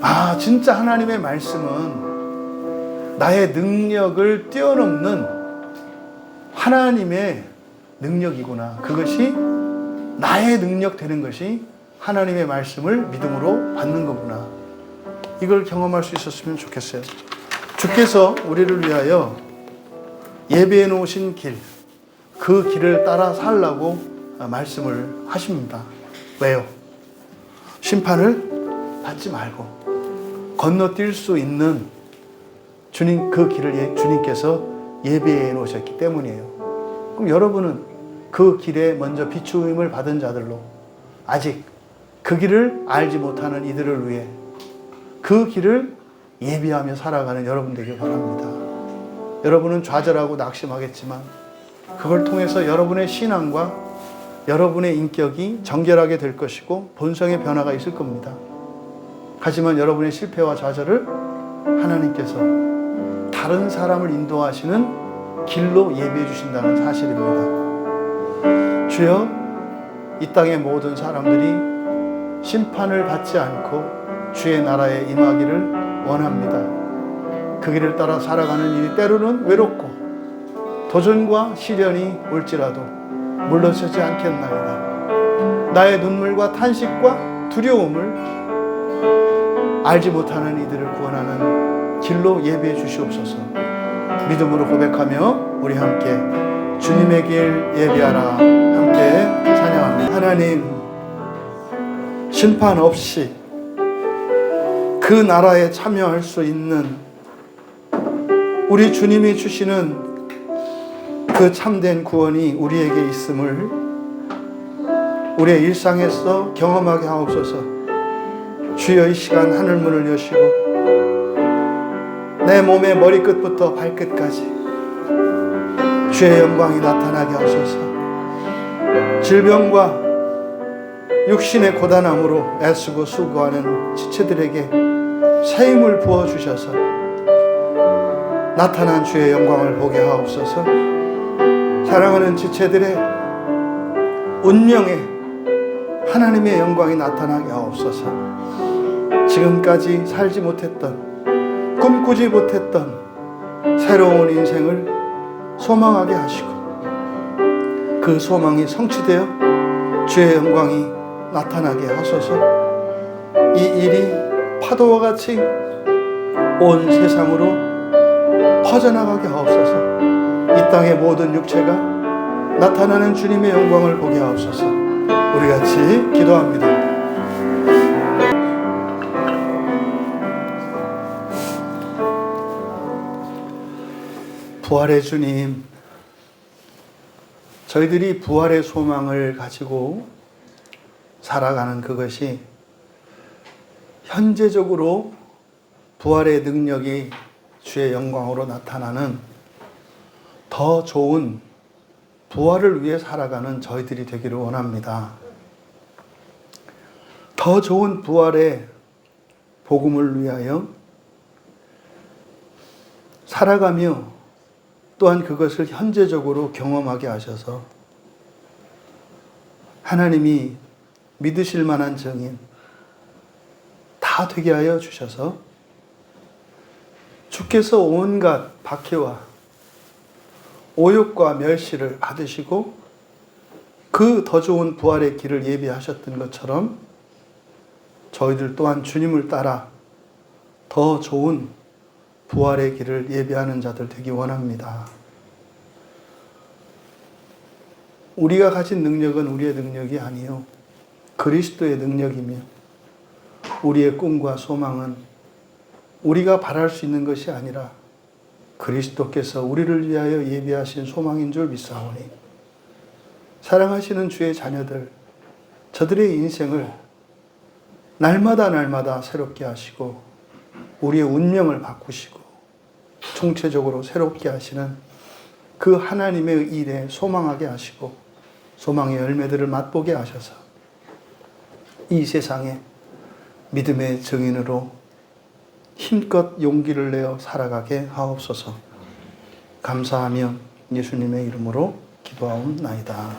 아, 진짜 하나님의 말씀은 나의 능력을 뛰어넘는 하나님의 능력이구나. 그것이 나의 능력 되는 것이 하나님의 말씀을 믿음으로 받는 거구나. 이걸 경험할 수 있었으면 좋겠어요. 주께서 우리를 위하여 예배해 놓으신 길, 그 길을 따라 살라고 말씀을 하십니다. 왜요? 심판을 받지 말고 건너뛸 수 있는 주님, 그 길을 주님께서 예배해 놓으셨기 때문이에요. 그럼 여러분은 그 길에 먼저 비추임을 받은 자들로 아직 그 길을 알지 못하는 이들을 위해 그 길을 예비하며 살아가는 여러분 되길 바랍니다. 여러분은 좌절하고 낙심하겠지만 그걸 통해서 여러분의 신앙과 여러분의 인격이 정결하게 될 것이고 본성의 변화가 있을 겁니다. 하지만 여러분의 실패와 좌절을 하나님께서 다른 사람을 인도하시는 길로 예비해 주신다는 사실입니다. 주여, 이 땅의 모든 사람들이 심판을 받지 않고 주의 나라에 임하기를 원합니다. 그 길을 따라 살아가는 일이 때로는 외롭고 도전과 시련이 올지라도 물러서지 않겠나이다. 나의 눈물과 탄식과 두려움을 알지 못하는 이들을 구원하는 길로 예비해 주시옵소서. 믿음으로 고백하며 우리 함께 주님의 길 예비하라 함께 찬양합니다. 하나님, 심판 없이 그 나라에 참여할 수 있는 우리 주님이 주시는 그 참된 구원이 우리에게 있음을 우리의 일상에서 경험하게 하옵소서. 주여, 이 시간 하늘문을 여시고 내 몸의 머리끝부터 발끝까지 주의 영광이 나타나게 하소서. 질병과 육신의 고단함으로 애쓰고 수고하는 지체들에게 새 힘을 부어주셔서 나타난 주의 영광을 보게 하옵소서. 사랑하는 지체들의 운명에 하나님의 영광이 나타나게 하옵소서. 지금까지 살지 못했던, 꿈꾸지 못했던 새로운 인생을 소망하게 하시고 그 소망이 성취되어 주의 영광이 나타나게 하소서. 이 일이 파도와 같이 온 세상으로 퍼져나가게 하옵소서. 이 땅의 모든 육체가 나타나는 주님의 영광을 보게 하옵소서. 우리 같이 기도합니다. 부활의 주님, 저희들이 부활의 소망을 가지고 살아가는 그것이 현재적으로 부활의 능력이 주의 영광으로 나타나는 더 좋은 부활을 위해 살아가는 저희들이 되기를 원합니다. 더 좋은 부활의 복음을 위하여 살아가며 또한 그것을 현재적으로 경험하게 하셔서 하나님이 믿으실 만한 증인 다 되게 하여 주셔서 주께서 온갖 박해와 오욕과 멸시를 받으시고 그 더 좋은 부활의 길을 예비하셨던 것처럼 저희들 또한 주님을 따라 더 좋은 부활의 길을 예비하는 자들 되기 원합니다. 우리가 가진 능력은 우리의 능력이 아니요 그리스도의 능력이며 우리의 꿈과 소망은 우리가 바랄 수 있는 것이 아니라 그리스도께서 우리를 위하여 예비하신 소망인 줄 믿사오니 사랑하시는 주의 자녀들, 저들의 인생을 날마다 새롭게 하시고 우리의 운명을 바꾸시고 총체적으로 새롭게 하시는 그 하나님의 일에 소망하게 하시고 소망의 열매들을 맛보게 하셔서 이 세상에 믿음의 증인으로 힘껏 용기를 내어 살아가게 하옵소서. 감사하며 예수님의 이름으로 기도하옵나이다.